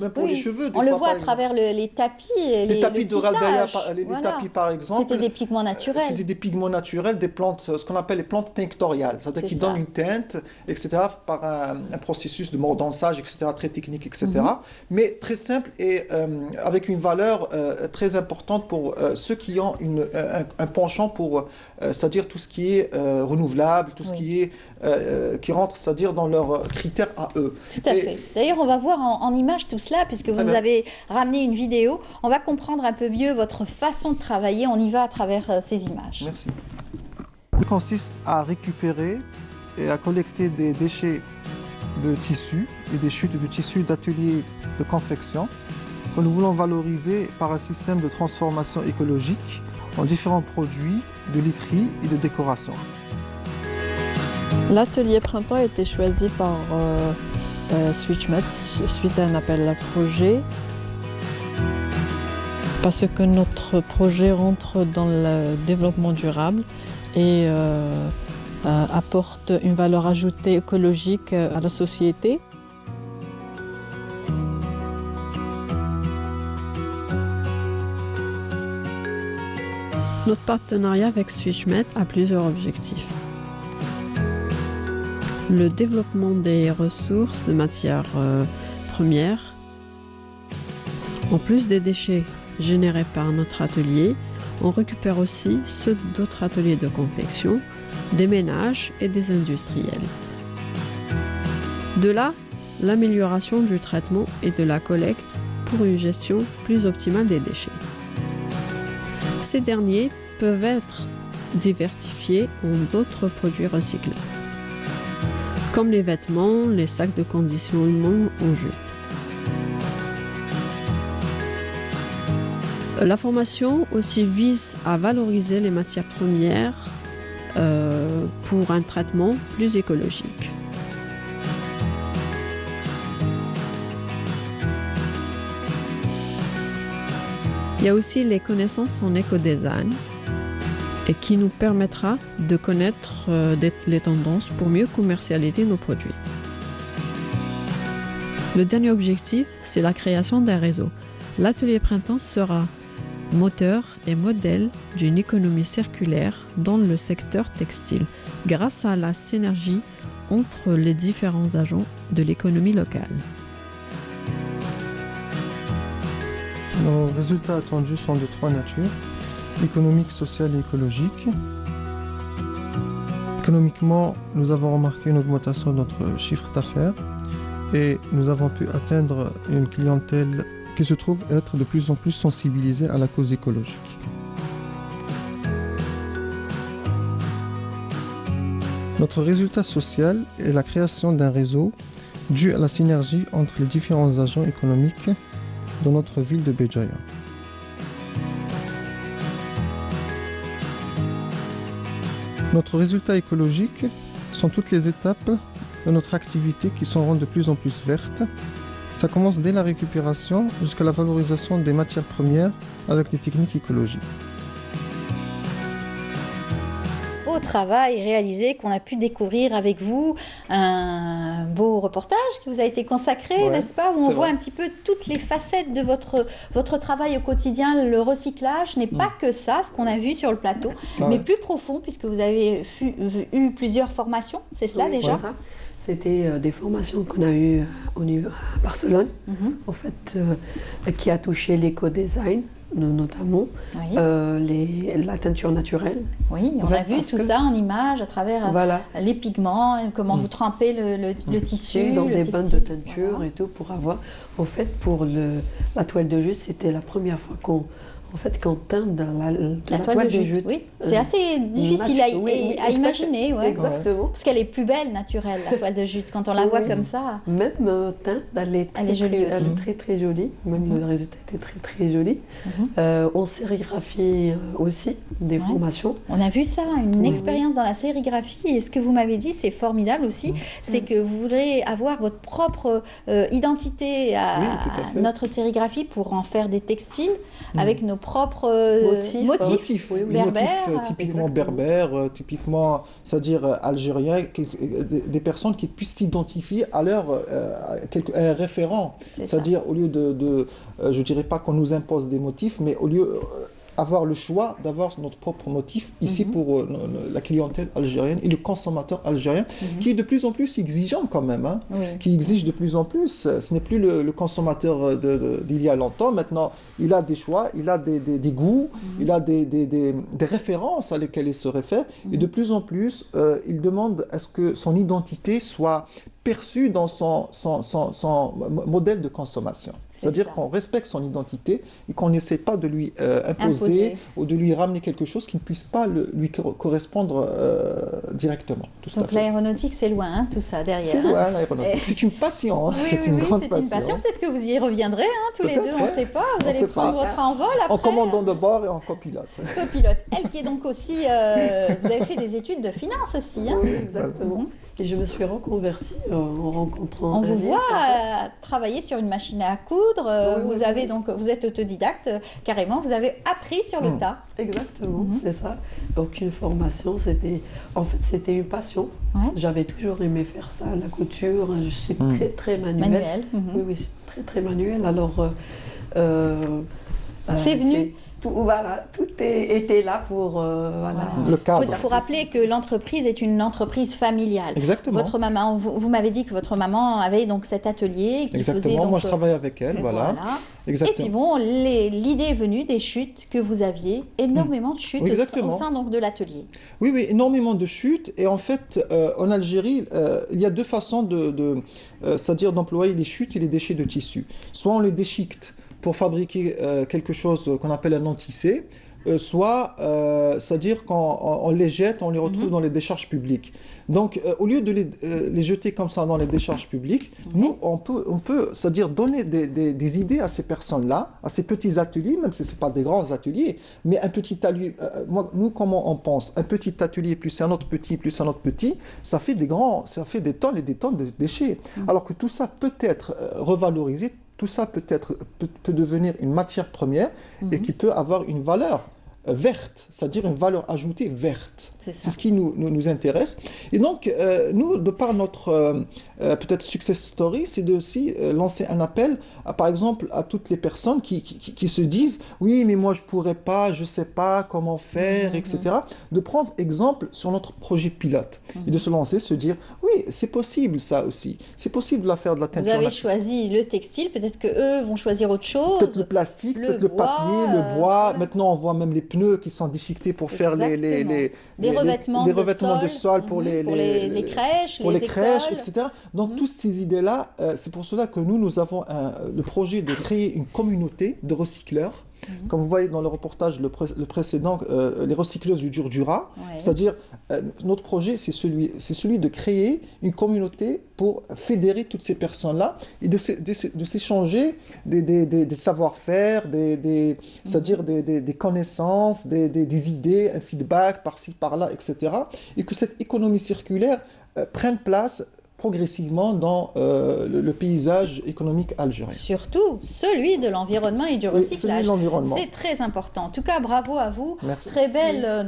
même pour les cheveux. On le voit à travers les tapis. Les tapis de Raldaya, les tapis par exemple. C'était des pigments naturels. C'était des pigments naturels, des plantes, ce qu'on appelle les plantes tinctoriales. C'est-à-dire qui donnent une teinte, etc., par un processus de mordançage, etc., très technique, etc. Mais très simple et avec une valeur très importante pour ceux qui ont un penchant pour, c'est-à-dire tout ce qui est renouvelable, tout ce qui rentre, c'est-à-dire dans leurs critères à eux. Tout à fait. D'ailleurs, on va voir en image tout cela, puisque vous nous avez ramené une vidéo. On va comprendre un peu mieux votre façon de travailler. On y va à travers ces images. Merci. Il consiste à récupérer et à collecter des déchets de tissus et des chutes de tissus d'ateliers de confection que nous voulons valoriser par un système de transformation écologique en différents produits de literie et de décoration. L'atelier printemps a été choisi par SwitchMed suite à un appel à projet parce que notre projet rentre dans le développement durable et apporte une valeur ajoutée écologique à la société. Notre partenariat avec SwitchMed a plusieurs objectifs. Le développement des ressources de matières premières. En plus des déchets générés par notre atelier, on récupère aussi ceux d'autres ateliers de confection, des ménages et des industriels. De là, l'amélioration du traitement et de la collecte pour une gestion plus optimale des déchets. Ces derniers peuvent être diversifiés en d'autres produits recyclés, comme les vêtements, les sacs de conditionnement en jute. La formation aussi vise à valoriser les matières premières pour un traitement plus écologique. Il y a aussi les connaissances en éco-design et qui nous permettra de connaître les tendances pour mieux commercialiser nos produits. Le dernier objectif, c'est la création d'un réseau. L'atelier printemps sera moteur et modèle d'une économie circulaire dans le secteur textile, grâce à la synergie entre les différents agents de l'économie locale. Nos résultats attendus sont de trois natures: économique, sociale et écologique. Économiquement, nous avons remarqué une augmentation de notre chiffre d'affaires et nous avons pu atteindre une clientèle qui se trouve être de plus en plus sensibilisée à la cause écologique. Notre résultat social est la création d'un réseau dû à la synergie entre les différents agents économiques dans notre ville de Béjaïa. Notre résultat écologique sont toutes les étapes de notre activité qui sont rendues de plus en plus vertes. Ça commence dès la récupération jusqu'à la valorisation des matières premières avec des techniques écologiques. Beau travail réalisé qu'on a pu découvrir avec vous, un beau reportage qui vous a été consacré, n'est-ce pas, où on voit un petit peu toutes les facettes de votre travail au quotidien. Le recyclage n'est pas que ça, ce qu'on a vu sur le plateau, mais plus profond, puisque vous avez eu plusieurs formations, c'est cela déjà? C'est ça. C'était des formations qu'on a eues à Barcelone, en fait, qui a touché l'éco-design, notamment la teinture naturelle. Oui, on a vu tout ça en images à travers les pigments, comment vous trempez le tissu. Dans des bains de teinture et tout, pour avoir... En fait, pour la toile de jute, c'était la première fois qu'on teint la toile de jute. Oui, c'est assez difficile à imaginer. Exactement. Parce qu'elle est plus belle, naturelle, la toile de jute, quand on la voit comme ça. Même teinte, elle est jolie aussi. Elle est très très jolie. Même le résultat était très très joli. En sérigraphie aussi, des formations. On a vu ça, une expérience dans la sérigraphie. Et ce que vous m'avez dit, c'est formidable aussi, c'est que vous voulez avoir votre propre identité à notre sérigraphie pour en faire des textiles avec nos propres motifs berbères, typiquement berbères, typiquement, c'est-à-dire algériens, des personnes qui puissent s'identifier à un référent. C'est-à-dire, au lieu je ne dirais pas qu'on nous impose des motifs, mais au lieu avoir le choix d'avoir notre propre motif ici pour la clientèle algérienne et le consommateur algérien qui est de plus en plus exigeant quand même, qui exige de plus en plus. Ce n'est plus le consommateur d'il y a longtemps. Maintenant, il a des choix, il a des goûts, il a des références à lesquelles il se réfère et de plus en plus, il demande à ce que son identité soit perçue dans son modèle de consommation. C'est-à-dire qu'on respecte son identité et qu'on n'essaie pas de lui imposer ou de lui ramener quelque chose qui ne puisse pas lui correspondre directement. Donc l'aéronautique, c'est loin, tout ça, derrière. C'est loin, l'aéronautique. C'est une passion, c'est une grande passion. C'est une passion. Peut-être que vous y reviendrez, tous les deux, on ne sait pas. Vous allez prendre votre envol après. En commandant de bord et en copilote. Copilote. Elle qui est donc aussi... vous avez fait des études de finance aussi. Oui, exactement. Et je me suis reconvertie en rencontrant... On vous voit travailler sur une machine à coudre. Vous êtes autodidacte, carrément. Vous avez appris sur le tas. Exactement, c'est ça. Aucune formation. C'était une passion. J'avais toujours aimé faire ça, la couture. Je suis très, très manuelle. Oui, je suis très, très manuelle. Alors... c'est venu... Tout était là pour le cadre. Il faut rappeler que l'entreprise est une entreprise familiale. Exactement. Votre maman, vous m'avez dit que votre maman avait donc cet atelier qui faisait donc, moi je travaille avec elle, voilà. Exactement. Et puis bon, l'idée est venue des chutes que vous aviez, énormément de chutes au sein donc de l'atelier. Oui, énormément de chutes. Et en fait, en Algérie, il y a deux façons c'est-à-dire d'employer les chutes et les déchets de tissu. Soit on les déchiquette pour fabriquer quelque chose qu'on appelle un non-tissé, soit, c'est-à-dire qu'on les jette, on les retrouve dans les décharges publiques. Donc, au lieu de les jeter comme ça dans les décharges publiques, nous, on peut c'est-à-dire donner des idées à ces personnes-là, à ces petits ateliers, même si ce ne sont pas des grands ateliers, mais un petit atelier, nous, comment on pense? Un petit atelier plus un autre petit, plus un autre petit, ça fait des tonnes et des tonnes de déchets. Alors que tout ça peut être revalorisé, tout ça peut devenir une matière première et qui peut avoir une valeur verte, c'est-à-dire une valeur ajoutée verte. C'est ce qui nous intéresse. Et donc, nous, de par notre peut-être success story, c'est de aussi lancer un appel, par exemple, à toutes les personnes qui se disent « Oui, mais moi, je ne pourrais pas, je ne sais pas comment faire, etc. » De prendre exemple sur notre projet pilote et de se lancer, se dire « Oui, c'est possible ça aussi. C'est possible de faire de la teinture. » Vous avez choisi le textile, peut-être qu'eux vont choisir autre chose. Peut-être le plastique, peut-être le papier, le bois. Maintenant, on voit même les pneus qui sont déchiquetés pour faire des revêtements de sol pour les crèches, pour les crèches, écoles. etc. Donc, toutes ces idées-là, c'est pour cela que nous avons le projet de créer une communauté de recycleurs. Comme vous voyez dans le reportage le précédent, les recycleuses du Djurdjura, c'est-à-dire notre projet, c'est celui de créer une communauté pour fédérer toutes ces personnes-là et de s'échanger des savoir-faire, c'est-à-dire des connaissances, des idées, un feedback par-ci, par-là, etc. Et que cette économie circulaire prenne place progressivement dans le paysage économique algérien. Surtout celui de l'environnement et du recyclage. C'est très important. En tout cas, bravo à vous. Merci. Très belle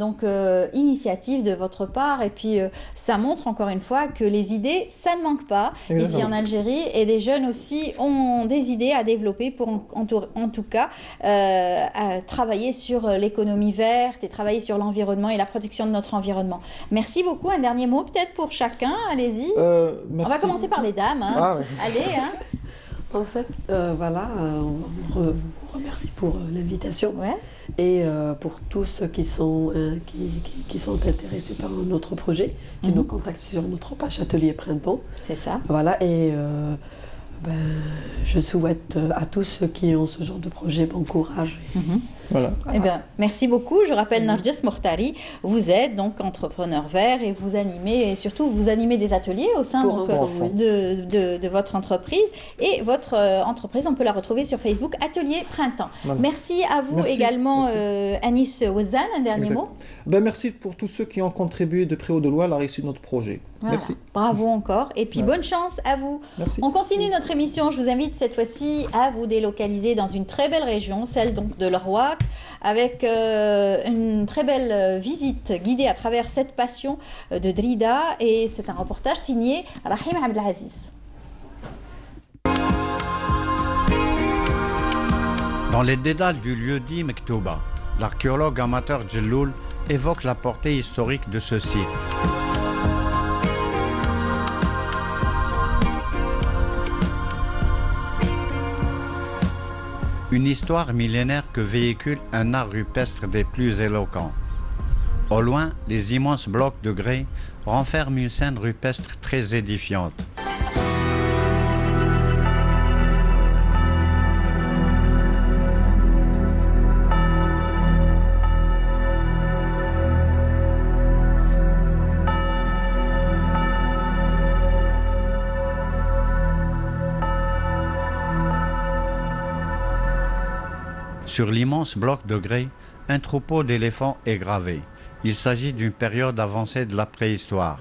initiative de votre part. Et puis, ça montre encore une fois que les idées, ça ne manque pas ici en Algérie. Et des jeunes aussi ont des idées à développer pour, en tout cas, travailler sur l'économie verte et travailler sur l'environnement et la protection de notre environnement. Merci beaucoup. Un dernier mot peut-être pour chacun. Allez-y. Merci. On va commencer par les dames. Hein. Ah, ouais. Allez. Hein. En fait, voilà, on vous remercie pour l'invitation et pour tous ceux qui sont intéressés par notre projet, qui nous contactent sur notre page Atelier Printemps. C'est ça. Voilà, et je souhaite à tous ceux qui ont ce genre de projet bon courage. Voilà. Eh bien, merci beaucoup. Je rappelle Narges Mortari, vous êtes donc entrepreneur vert et vous animez, et surtout vous animez des ateliers au sein de votre entreprise. Et votre entreprise, on peut la retrouver sur Facebook, Atelier Printemps. Voilà. Merci à vous également, Anis Ouazzane, un dernier mot. Merci pour tous ceux qui ont contribué de près ou de loin à la réussite de notre projet. Voilà. Merci. Bravo encore. Et puis bonne chance à vous. Merci. On continue notre émission. Je vous invite cette fois-ci à vous délocaliser dans une très belle région, celle donc de l'Orwat, avec une très belle visite guidée à travers cette passion de Drida. Et c'est un reportage signé Rahim Abdelaziz. Dans les dédales du lieu-dit Mektouba, l'archéologue amateur Djelloul évoque la portée historique de ce site. Une histoire millénaire que véhicule un art rupestre des plus éloquents. Au loin, les immenses blocs de grès renferment une scène rupestre très édifiante. Sur l'immense bloc de grès, un troupeau d'éléphants est gravé. Il s'agit d'une période avancée de la préhistoire.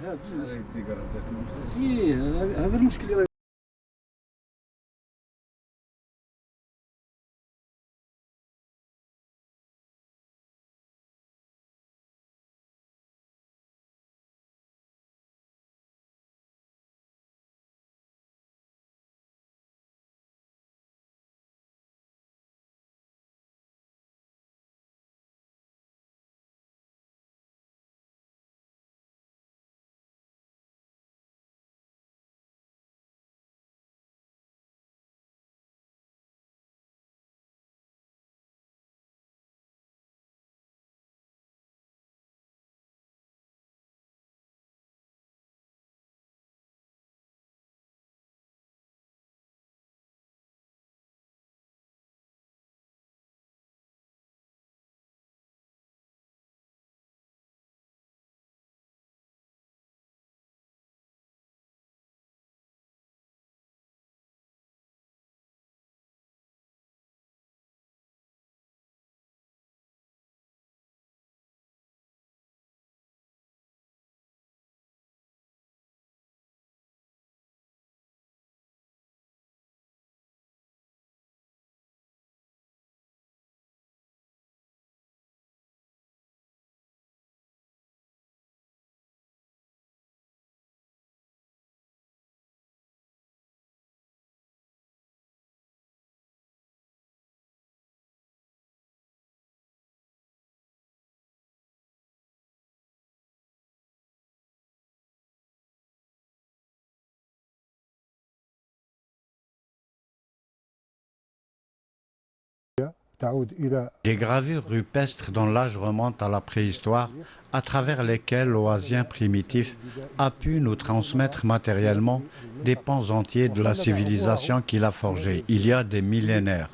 Des gravures rupestres dont l'âge remonte à la préhistoire, à travers lesquelles l'Oasien primitif a pu nous transmettre matériellement des pans entiers de la civilisation qu'il a forgée il y a des millénaires.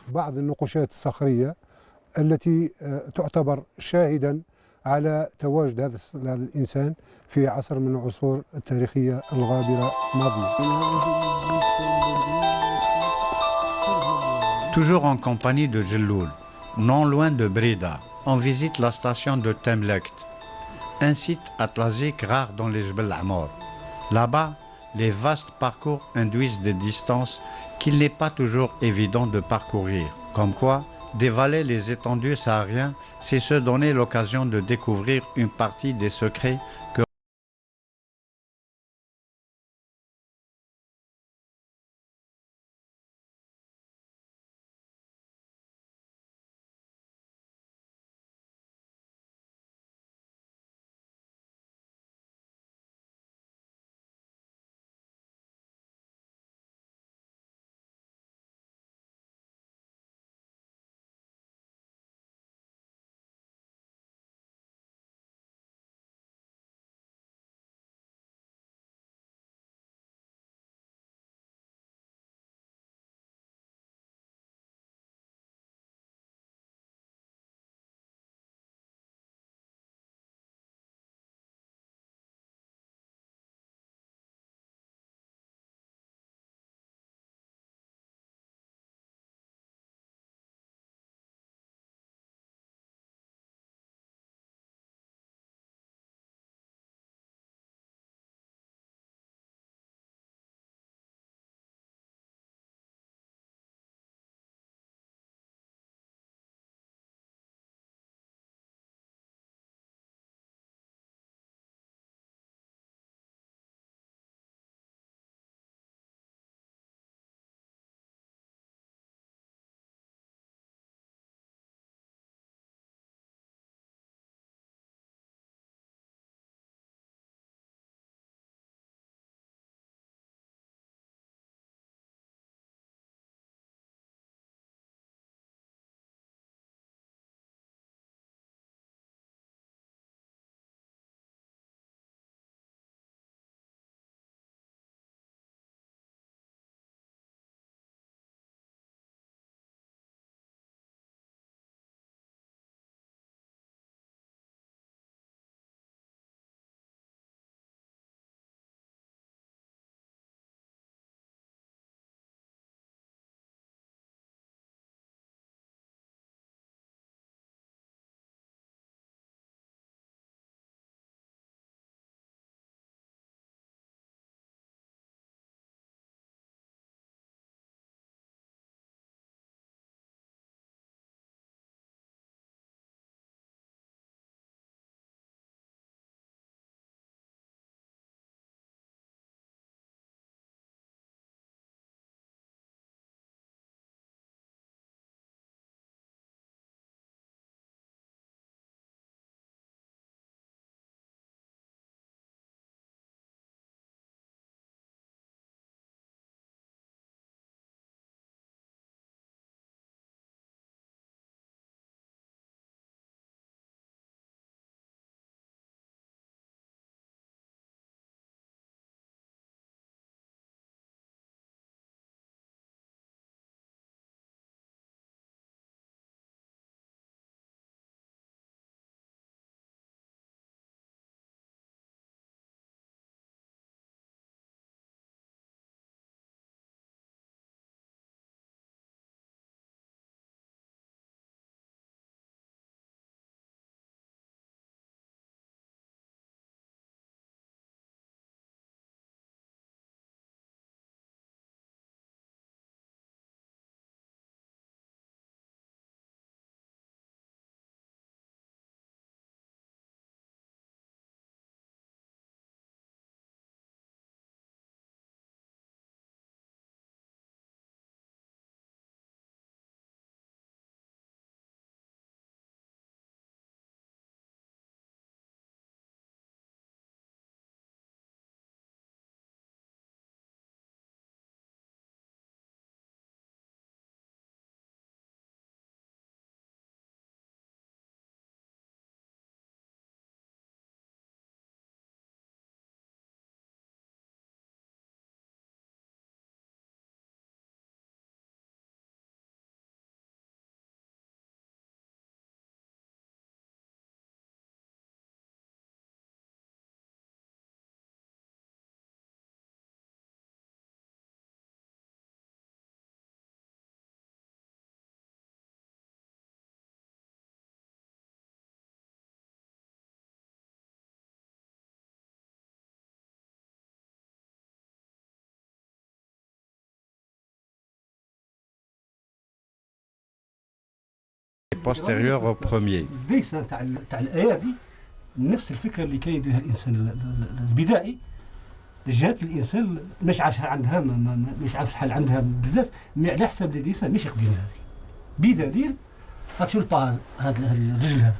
على تواجد هذا الإنسان في عصر من العصور التاريخية الغابرة الماضية. Toujours en compagnie de Jelloul, non loin de Brida, on visite la station de Temlekt, un site atlasique rare dans les Jebel Amor. Là-bas, les vastes parcours induisent des distances qu'il n'est pas toujours évident de parcourir. Comme quoi, dévaler les étendues sahariennes, c'est se donner l'occasion de découvrir une partie des secrets que postérieurs au premier. نفس الفكره اللي كان يديرها الانسان البدائي الجهات الانسان مش عارف شحال عندها مش عارف شحال عندها بالذات على حساب الانسان مش يقدر هذه بدليل راك تشوف هذا الرجل هذا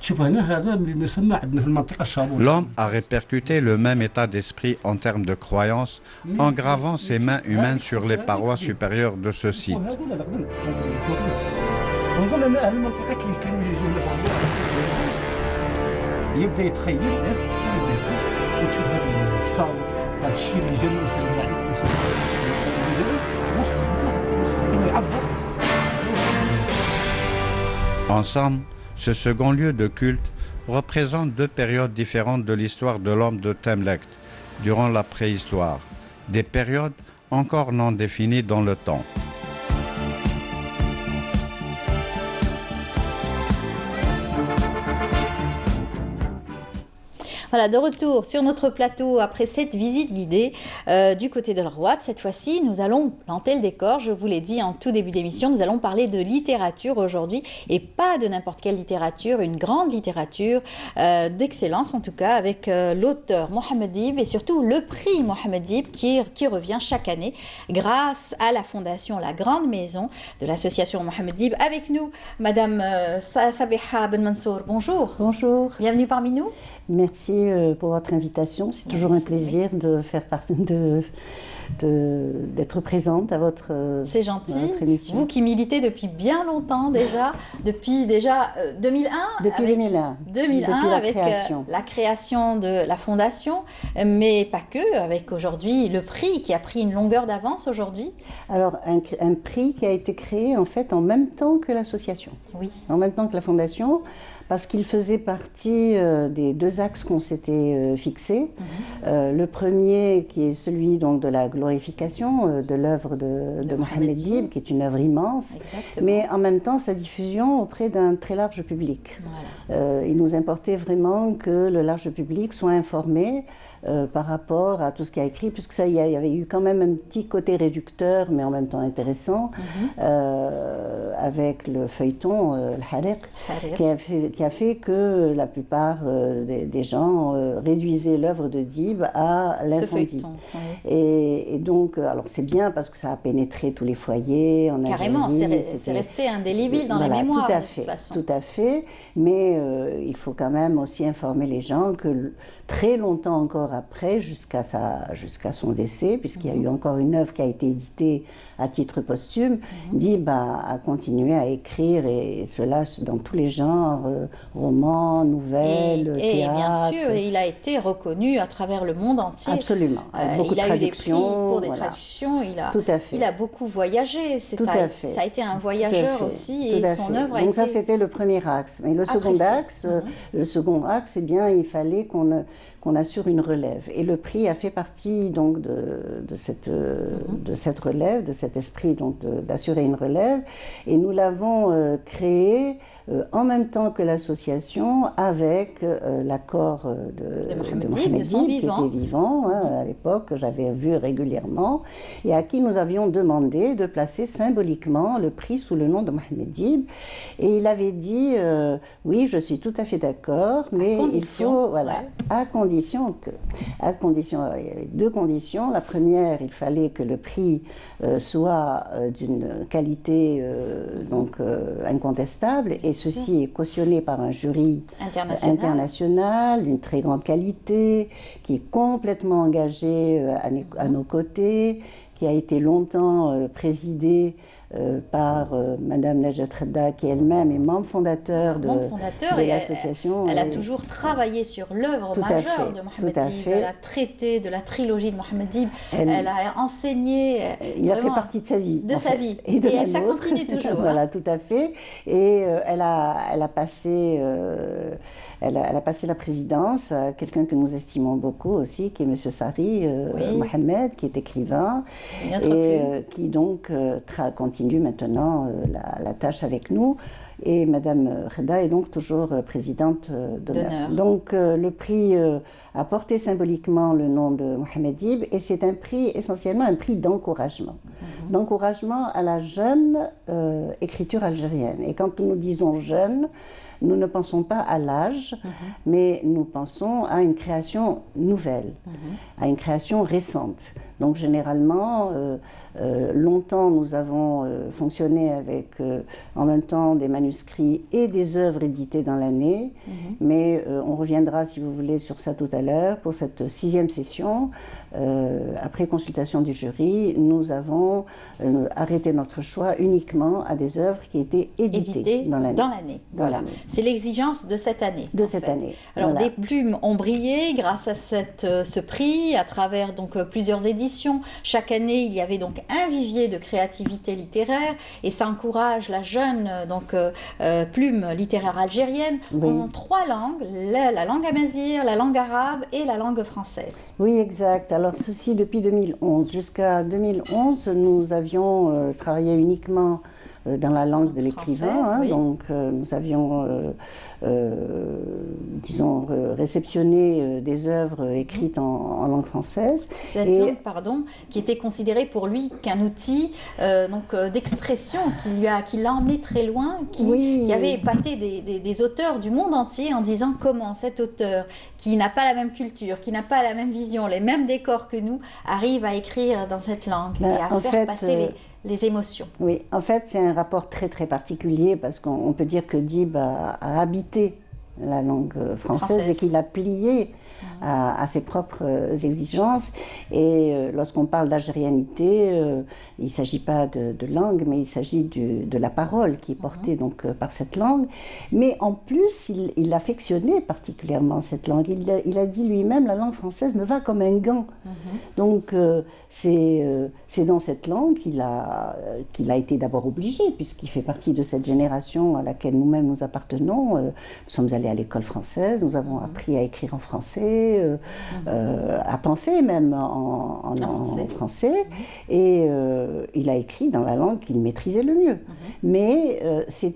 تشوف هنا هذا اللي يسمى عندنا في المنطقه الشابور. L'homme a répercuté le même état d'esprit en termes de croyance en gravant ses mains humaines sur les parois supérieures de ce site. نقول انا اهل المنطقه كانوا يجوا يبدا يتخيل وتشوف هذا الصاوي هذا الشيء اللي جا الانسان يعبر. En somme, ce second lieu de culte représente deux périodes différentes de l'histoire de l'homme de Temlekt durant la préhistoire, des périodes encore non définies dans le temps. Voilà, de retour sur notre plateau après cette visite guidée du côté de l'Arwat. Cette fois-ci, nous allons planter le décor. Je vous l'ai dit en tout début d'émission, nous allons parler de littérature aujourd'hui et pas de n'importe quelle littérature, une grande littérature d'excellence en tout cas, avec l'auteur Mohamed Dib et surtout le prix Mohamed Dib qui revient chaque année grâce à la fondation La Grande Maison de l'association Mohamed Dib. Avec nous, Madame Sabiha Ben Mansour, bonjour. Bonjour. Bienvenue parmi nous. Merci pour votre invitation. C'est toujours un plaisir de faire partie d'être présente à votre C'est gentil. Votre émission. Vous qui militez depuis bien longtemps déjà, depuis 2001. Depuis 2001. 2001 depuis la avec création. La création de la fondation, mais pas que, avec aujourd'hui le prix qui a pris une longueur d'avance aujourd'hui. Alors un prix qui a été créé en fait en même temps que l'association. Oui. En même temps que la fondation. Parce qu'il faisait partie des deux axes qu'on s'était fixés. Le premier, qui est celui donc, de la glorification de l'œuvre de Mohamed Dib, qui est une œuvre immense, mais en même temps sa diffusion auprès d'un très large public. Voilà. Il nous importait vraiment que le large public soit informé par rapport à tout ce qu'il a écrit, puisque ça, il y avait eu quand même un petit côté réducteur, mais en même temps intéressant, avec le feuilleton, le Hariq, qui a fait que la plupart des gens réduisaient l'œuvre de Dib à l'incendie. Et donc, alors c'est bien parce que ça a pénétré tous les foyers en Algérie. Carrément, c'est resté indélébile dans la mémoire, tout à de fait, toute façon. Tout à fait, mais il faut quand même aussi informer les gens que très longtemps encore après, jusqu'à son décès, puisqu'il y a eu encore une œuvre qui a été éditée à titre posthume, Dib a continué à écrire, et cela dans tous les genres, romans, nouvelles, théâtre. Et bien sûr, il a été reconnu à travers le monde entier. Absolument, avec beaucoup de traductions. Il a eu des prix pour des traductions, Tout à fait. Il a beaucoup voyagé. Tout à fait. Ça a été un voyageur aussi, et son œuvre a Donc été... ça, c'était le premier axe. Mais le second axe, eh bien, il fallait qu'on assure une relève. Et le prix a fait partie donc de cette relève, de cet esprit donc d'assurer une relève. Et nous l'avons créé en même temps que l'association, avec l'accord de Mohamed Dib, qui était vivant à l'époque, que j'avais vu régulièrement, et à qui nous avions demandé de placer symboliquement le prix sous le nom de Mohamed Dib. Et il avait dit, oui, je suis tout à fait d'accord, mais il faut, voilà, à condition, il y avait deux conditions. La première, il fallait que le prix soit d'une qualité incontestable, et ceci est cautionné par un jury international d'une très grande qualité, qui est complètement engagé à nos côtés, qui a été longtemps présidé par Madame Najat Redda, qui elle-même est membre fondateur de l'association. Elle a toujours travaillé sur l'œuvre majeure de Mohamed Dib. Elle a traité de la trilogie de Mohamed Dib. Elle a enseigné. Il a fait partie de sa vie. De sa vie. Et ça continue toujours. Voilà, tout à fait. Et elle a passé elle a passé la présidence à quelqu'un que nous estimons beaucoup aussi, qui est M. Sari Mohamed, qui est écrivain et qui donc continue maintenant la tâche avec nous. Et Madame Reda est donc toujours présidente d'honneur. Donc le prix a porté symboliquement le nom de Mohamed Dib et c'est un prix, essentiellement un prix d'encouragement. D'encouragement à la jeune écriture algérienne. Et quand nous disons jeune, nous ne pensons pas à l'âge, mais nous pensons à une création nouvelle, à une création récente. Donc généralement, longtemps nous avons fonctionné avec en même temps des manuscrits et des œuvres éditées dans l'année, mais on reviendra si vous voulez sur ça tout à l'heure. Pour cette 6e session, après consultation du jury, nous avons arrêté notre choix uniquement à des œuvres qui étaient éditées dans l'année. Voilà. C'est l'exigence de cette année. De cette année. Alors des plumes ont brillé grâce à ce prix, à travers donc plusieurs éditions. Chaque année, il y avait donc un vivier de créativité littéraire et ça encourage la jeune plume littéraire algérienne en 3 langues, la langue amazigh, la langue arabe et la langue française. Oui, exact. Alors ceci depuis 2011. Jusqu'à 2011, nous avions travaillé uniquement dans la langue de l'écrivain. Donc nous avions, disons, réceptionné des œuvres écrites en langue française. Cette langue, pardon, qui était considérée pour lui qu'un outil d'expression qui l'a emmené très loin, qui avait épaté des auteurs du monde entier en disant comment cet auteur, qui n'a pas la même culture, qui n'a pas la même vision, les mêmes décors que nous, arrive à écrire dans cette langue et à faire passer les émotions. Oui, en fait, c'est un rapport très très particulier parce qu'on peut dire que Dib a habité la langue française et qu'il a plié à ses propres exigences. Et lorsqu'on parle d'algérianité, il ne s'agit pas de langue, mais il s'agit de la parole qui est portée donc, par cette langue. Mais en plus, il affectionnait particulièrement cette langue. Il a dit lui-même, la langue française me va comme un gant. Donc c'est dans cette langue qu'il a été d'abord obligé, puisqu'il fait partie de cette génération à laquelle nous-mêmes nous appartenons. Nous sommes allés à l'école française, nous avons appris à écrire en français, à penser même en français, et il a écrit dans la langue qu'il maîtrisait le mieux. Mais c'est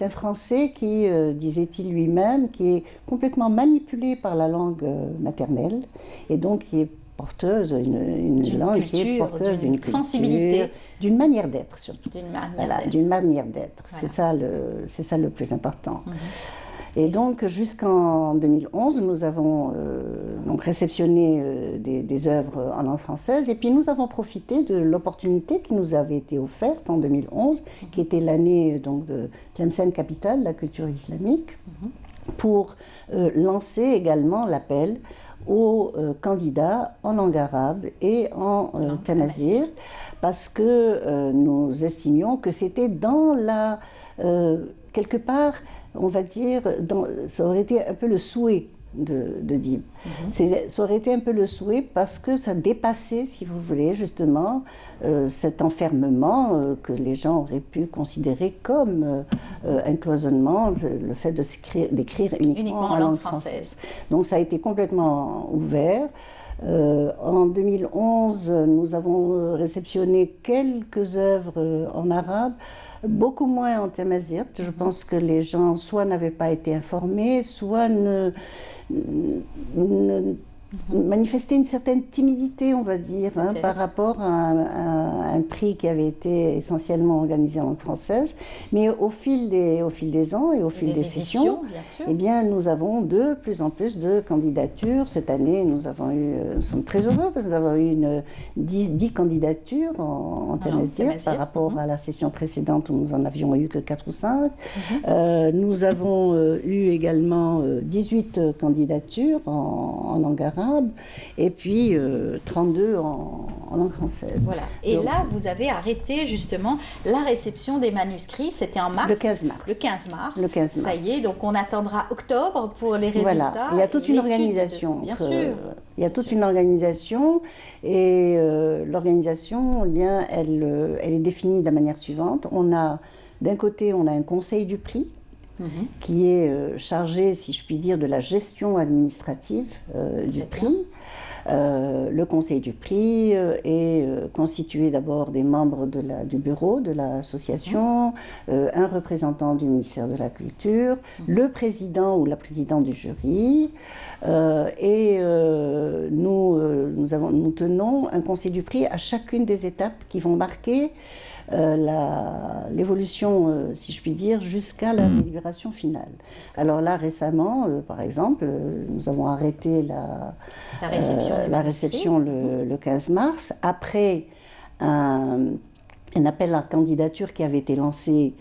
un français qui, disait-il lui-même, qui est complètement manipulé par la langue maternelle, et donc qui est porteuse, une langue culture, qui est porteuse d'une sensibilité, d'une manière d'être surtout. D'une manière d'être. Voilà. C'est ça le plus important. Et donc, jusqu'en 2011, nous avons donc réceptionné des œuvres en langue française, et puis nous avons profité de l'opportunité qui nous avait été offerte en 2011, qui était l'année donc de Tlemcen Capital, la culture islamique, pour lancer également l'appel aux candidats en langue arabe et en tamazight, parce que nous estimions que c'était dans la... quelque part, on va dire, ça aurait été un peu le souhait de Dib. Ça aurait été un peu le souhait parce que ça dépassait, si vous voulez, justement, cet enfermement que les gens auraient pu considérer comme un cloisonnement, le fait d'écrire uniquement en langue française. Donc ça a été complètement ouvert. En 2011, nous avons réceptionné quelques œuvres en arabe, beaucoup moins en tamazight. Je pense que les gens soit n'avaient pas été informés, soit manifester une certaine timidité, on va dire, par rapport à un prix qui avait été essentiellement organisé en langue française. Mais au fil des ans et au fil des sessions, eh bien, nous avons de plus en plus de candidatures. Cette année, nous sommes très heureux parce que nous avons eu 10 candidatures en tamazight par rapport à la session précédente où nous en avions eu que 4 ou 5. Nous avons eu également 18 candidatures en langue arabe, et puis 32 en langue française. Voilà. Et donc, là, vous avez arrêté justement la réception des manuscrits, c'était en mars. Le 15 mars. Le 15 mars. Le 15 mars. Ça y est, donc on attendra octobre pour les résultats. Voilà, il y a toute une organisation. Bien sûr. Il y a toute une organisation, et l'organisation, eh bien, elle est définie de la manière suivante. D'un côté, on a un conseil du prix, qui est chargé, si je puis dire, de la gestion administrative du prix. Le conseil du prix est constitué d'abord des membres du bureau de l'association, un représentant du ministère de la Culture, le président ou la présidente du jury, et nous tenons un conseil du prix à chacune des étapes qui vont marquer l'évolution, si je puis dire, jusqu'à la délibération finale. Alors là, récemment, par exemple, nous avons arrêté la réception le 15 mars, après un appel à candidature qui avait été lancé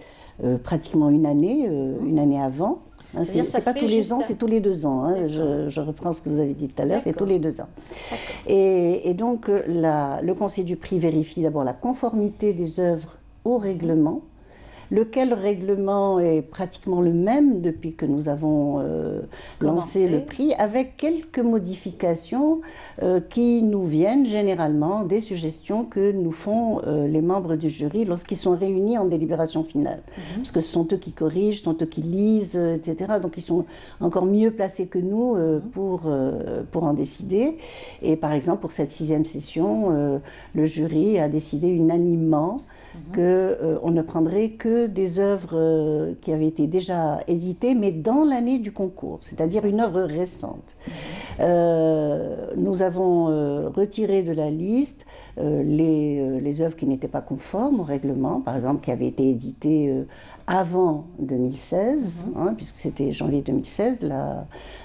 pratiquement une année avant. C'est pas tous les ans, c'est tous les 2 ans. Hein. Je reprends ce que vous avez dit tout à l'heure, c'est tous les 2 ans. Et donc, le Conseil du prix vérifie d'abord la conformité des œuvres au règlement, lequel règlement est pratiquement le même depuis que nous avons lancé le prix, avec quelques modifications qui nous viennent généralement des suggestions que nous font les membres du jury lorsqu'ils sont réunis en délibération finale. Parce que ce sont eux qui corrigent, ce sont eux qui lisent, etc. Donc ils sont encore mieux placés que nous pour en décider. Et par exemple, pour cette 6e session, le jury a décidé unanimement qu'on ne prendrait que des œuvres qui avaient été déjà éditées, mais dans l'année du concours, c'est-à-dire une œuvre récente. Nous avons retiré de la liste les œuvres qui n'étaient pas conformes au règlement, par exemple qui avaient été éditées avant 2016, puisque c'était janvier 2016,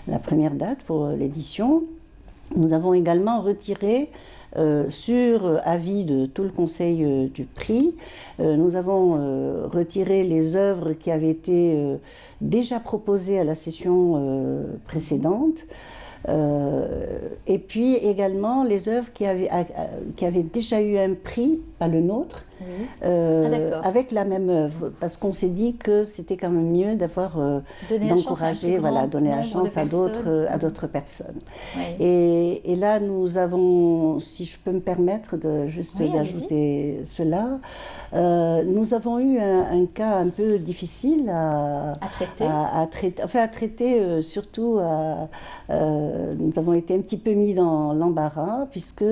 la première date pour l'édition. Nous avons également retiré sur avis de tout le conseil du prix, nous avons retiré les œuvres qui avaient été déjà proposées à la session précédente, et puis également les œuvres qui avaient déjà eu un prix, pas le nôtre, avec la même œuvre, parce qu'on s'est dit que c'était quand même mieux d'encourager, donner la chance à d'autres personnes. Et là, nous avons, si je peux me permettre d'ajouter cela, nous avons eu un cas un peu difficile à traiter, surtout nous avons été un petit peu mis dans l'embarras, puisque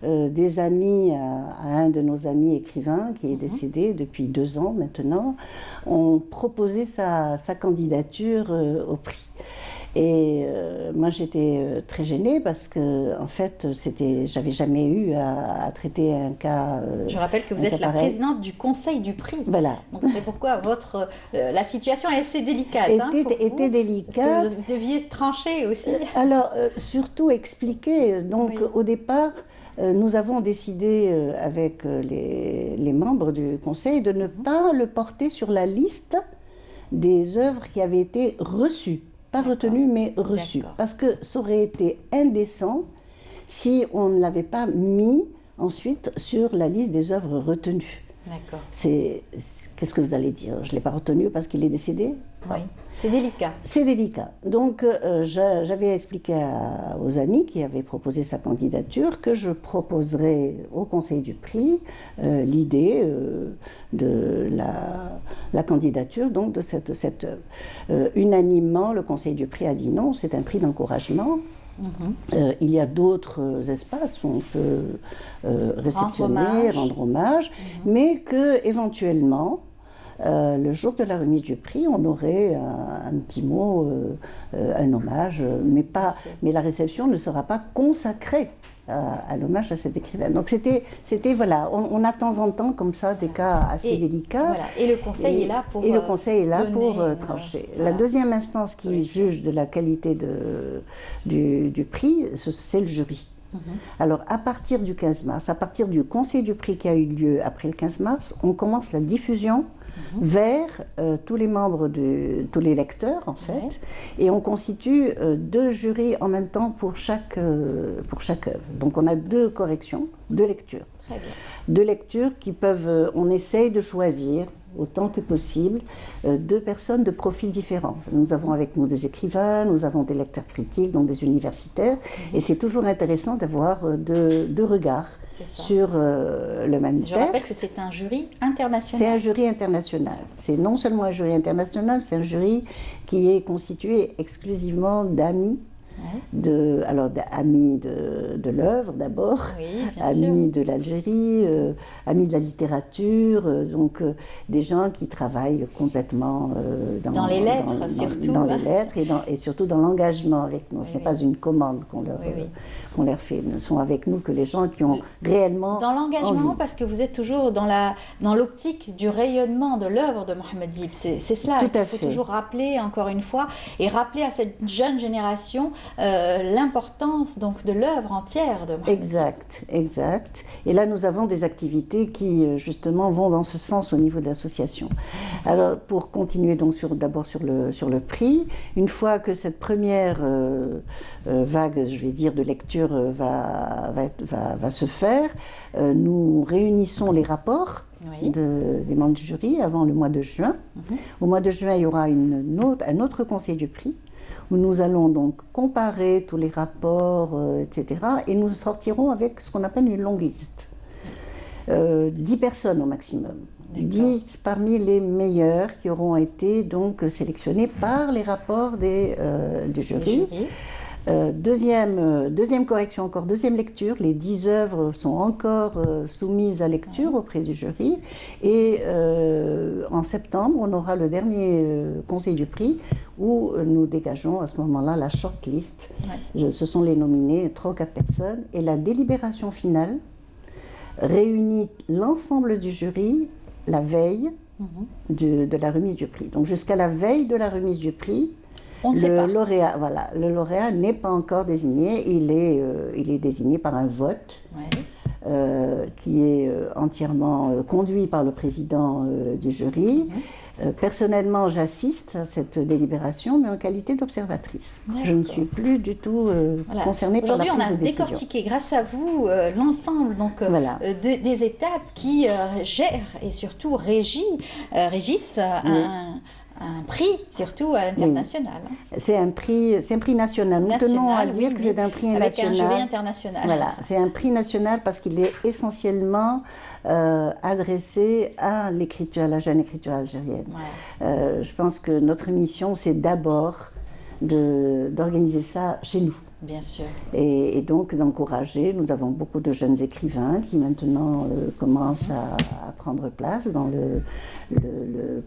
des amis à un de nos amis écrivains, qui est décédé depuis 2 ans maintenant, ont proposé sa candidature au prix. Et moi j'étais très gênée parce que en fait j'avais jamais eu à traiter un cas. Je rappelle que vous êtes la présidente du conseil du prix. Voilà. Donc c'est pourquoi la situation est assez délicate. Était délicate. Parce que vous deviez trancher aussi. Alors surtout expliquer. Donc au départ, nous avons décidé avec les membres du conseil de ne pas le porter sur la liste des œuvres qui avaient été reçues. Pas retenues, mais reçues. Parce que ça aurait été indécent si on ne l'avait pas mis ensuite sur la liste des œuvres retenues. D'accord. Qu'est-ce que vous allez dire? Je ne l'ai pas retenu parce qu'il est décédé? Oui, c'est délicat. C'est délicat. Donc, j'avais expliqué aux amis qui avaient proposé sa candidature que je proposerais au Conseil du prix l'idée de la candidature donc, de cette œuvre. Unanimement, le Conseil du prix a dit non, c'est un prix d'encouragement. Il y a d'autres espaces où on peut réceptionner, rendre hommage, mais que éventuellement, le jour de la remise du prix, on aurait un petit mot, un hommage, mais la réception ne sera pas consacrée à l'hommage à cet écrivain. Donc c'était voilà, on a de temps en temps comme ça des cas assez délicats. Voilà. Et le conseil est là pour trancher. La deuxième instance qui juge de la qualité du prix, c'est le jury. Alors à partir du 15 mars, à partir du conseil du prix qui a eu lieu après le 15 mars, on commence la diffusion vers tous les membres, tous les lecteurs en fait, et on constitue 2 jurys en même temps pour chaque œuvre. Donc on a 2 corrections, 2 lectures. Très bien. 2 lectures qui peuvent, on essaye de choisir autant que possible, de personnes de profils différents. Nous avons avec nous des écrivains, nous avons des lecteurs critiques, donc des universitaires, et c'est toujours intéressant d'avoir deux regards sur le même texte. Je rappelle que c'est un jury international. C'est un jury international. C'est non seulement un jury international, c'est un jury qui est constitué exclusivement d'amis. Amis de l'œuvre d'abord, amis de l'Algérie, amis de la littérature, donc des gens qui travaillent complètement dans les lettres, surtout. Dans les lettres et surtout dans l'engagement avec nous. Ce n'est pas une commande qu'on leur fait. Ne sont avec nous que les gens qui ont réellement dans l'engagement, envie. Parce que vous êtes toujours dans l'optique du rayonnement de l'œuvre de Mohamed Dib. C'est cela qu'il faut toujours rappeler encore une fois et rappeler à cette jeune génération l'importance donc de l'œuvre entière de Mohamed Dib. Exact. Et là, nous avons des activités qui justement vont dans ce sens au niveau de l'association. Alors, pour continuer donc d'abord sur le prix, une fois que cette première vague, je vais dire, de lecture va se faire, nous réunissons les rapports des membres du jury avant le mois de juin. Au mois de juin, il y aura un autre conseil du prix où nous allons donc comparer tous les rapports, etc. Et nous sortirons avec ce qu'on appelle une longue liste. 10 personnes au maximum. 10 parmi les meilleurs qui auront été donc sélectionnés par les rapports du jury. Deuxième correction encore, deuxième lecture, les 10 œuvres sont encore soumises à lecture auprès du jury et en septembre on aura le dernier conseil du prix où nous dégageons à ce moment-là la shortlist. Ce sont les nominés, 3 ou 4 personnes, et la délibération finale réunit l'ensemble du jury la veille de la remise du prix. Donc jusqu'à la veille de la remise du prix, le lauréat n'est pas encore désigné, il est désigné par un vote qui est entièrement conduit par le président du jury. Personnellement, j'assiste à cette délibération, mais en qualité d'observatrice. Je ne suis plus du tout concernée par la prise de décision. Aujourd'hui, on a décortiqué, grâce à vous, l'ensemble des étapes qui gèrent et surtout régissent un prix, surtout à l'international. C'est un prix national. Nous tenons à dire que c'est un prix national. Avec un jury international. Voilà, c'est un prix national parce qu'il est essentiellement adressé à la jeune écriture algérienne. Je pense que notre mission, c'est d'abord d'organiser ça chez nous. Bien sûr. Et donc d'encourager. Nous avons beaucoup de jeunes écrivains qui maintenant commencent à prendre place dans le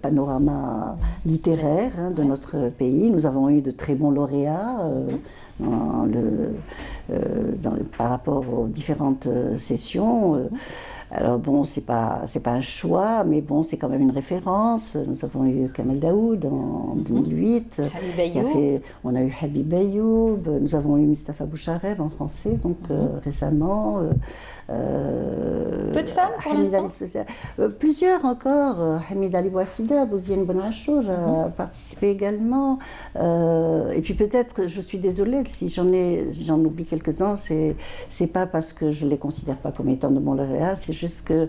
panorama littéraire de notre pays. Nous avons eu de très bons lauréats par rapport aux différentes sessions. Alors bon, c'est pas un choix, mais bon, c'est quand même une référence. Nous avons eu Kamel Daoud en 2008. On a eu Habib Ayoub. Nous avons eu Mustapha Bouchareb en français, donc récemment. Peu de femmes pour l'instant. Plusieurs encore. Hamid Ali Bouassida, Bouzienne Bonachor a participé également. Et puis peut-être, je suis désolée si j'en oublie quelques-uns, c'est pas parce que je les considère pas comme étant de bons lauréats, c'est juste que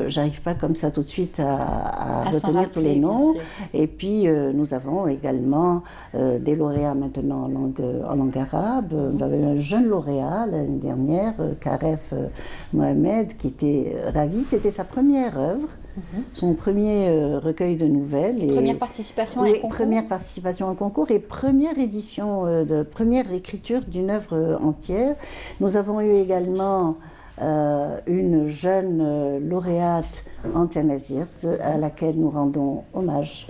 j'arrive pas comme ça tout de suite à retenir tous les noms. Et puis nous avons également des lauréats maintenant en langue arabe. Nous avons eu un jeune lauréat l'année dernière, Karef Mohamed, qui était ravi. C'était sa première œuvre, son premier recueil de nouvelles. Première participation à un concours. Première participation à un concours et première édition, première écriture d'une œuvre entière. Nous avons eu également une jeune lauréate en Tamazirt à laquelle nous rendons hommage,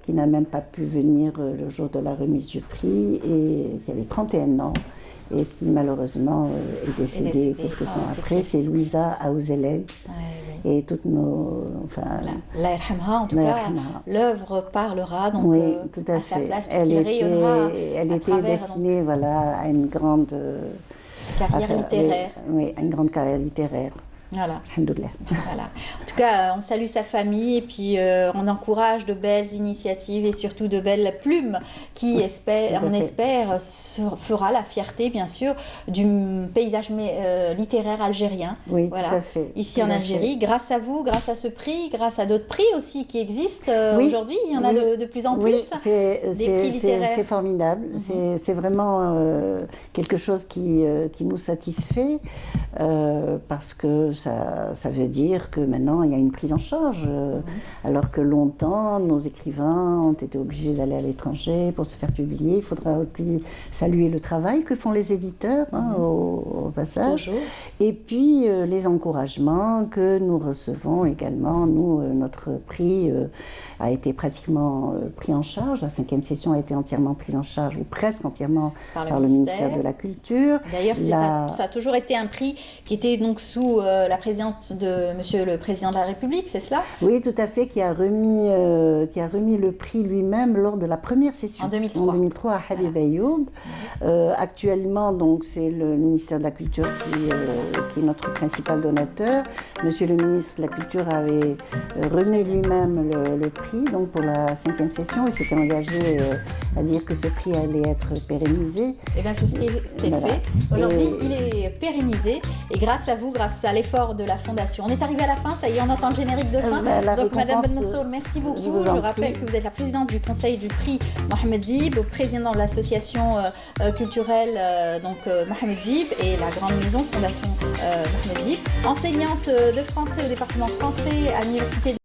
qui n'a même pas pu venir le jour de la remise du prix et qui avait 31 ans et qui malheureusement est décédée quelques temps après. C'est Louisa Aouzeleg. Et toutes nos... La Yarhamha, en tout cas, l'œuvre parlera donc à sa place, elle était destinée à une grande carrière littéraire. Oui, une grande carrière littéraire. Voilà. Alhamdoulilah. Voilà. En tout cas, on salue sa famille et puis on encourage de belles initiatives et surtout de belles plumes qui, on espère, fera la fierté, bien sûr, du paysage littéraire algérien. Oui, voilà. tout à fait. Ici en Algérie, grâce à vous, grâce à ce prix, grâce à d'autres prix aussi qui existent aujourd'hui, il y en a de plus en plus. Des prix littéraires. C'est formidable. C'est vraiment quelque chose qui nous satisfait parce que ça veut dire que maintenant il y a une prise en charge, alors que longtemps nos écrivains ont été obligés d'aller à l'étranger pour se faire publier. Il faudra aussi saluer le travail que font les éditeurs au passage. Toujours. Et puis les encouragements que nous recevons également. Nous, notre prix a été pratiquement pris en charge. La 5e session a été entièrement prise en charge, ou presque entièrement, par le ministère de la Culture. D'ailleurs, ça a toujours été un prix qui était donc sous la présidente de Monsieur le Président de la République, c'est cela? Oui, tout à fait, qui a remis le prix lui-même lors de la première session. En 2003. En 2003 à Habib Ayoub. Actuellement, donc, c'est le ministère de la Culture qui est notre principal donateur. Monsieur le ministre de la Culture avait remis lui-même le prix donc pour la 5e session. Il s'était engagé à dire que ce prix allait être pérennisé. Et bien, c'est ce qui est fait. Aujourd'hui, il est pérennisé et grâce à vous, grâce à l'effort de la Fondation. On est arrivé à la fin, ça y est, on entend le générique de fin. Donc, Madame Ben Nassour, merci beaucoup. Je rappelle que vous êtes la présidente du conseil du prix Mohamed Dib, président de l'association culturelle Mohamed Dib et la grande maison Fondation Mohamed Dib, enseignante de français au département français à l'université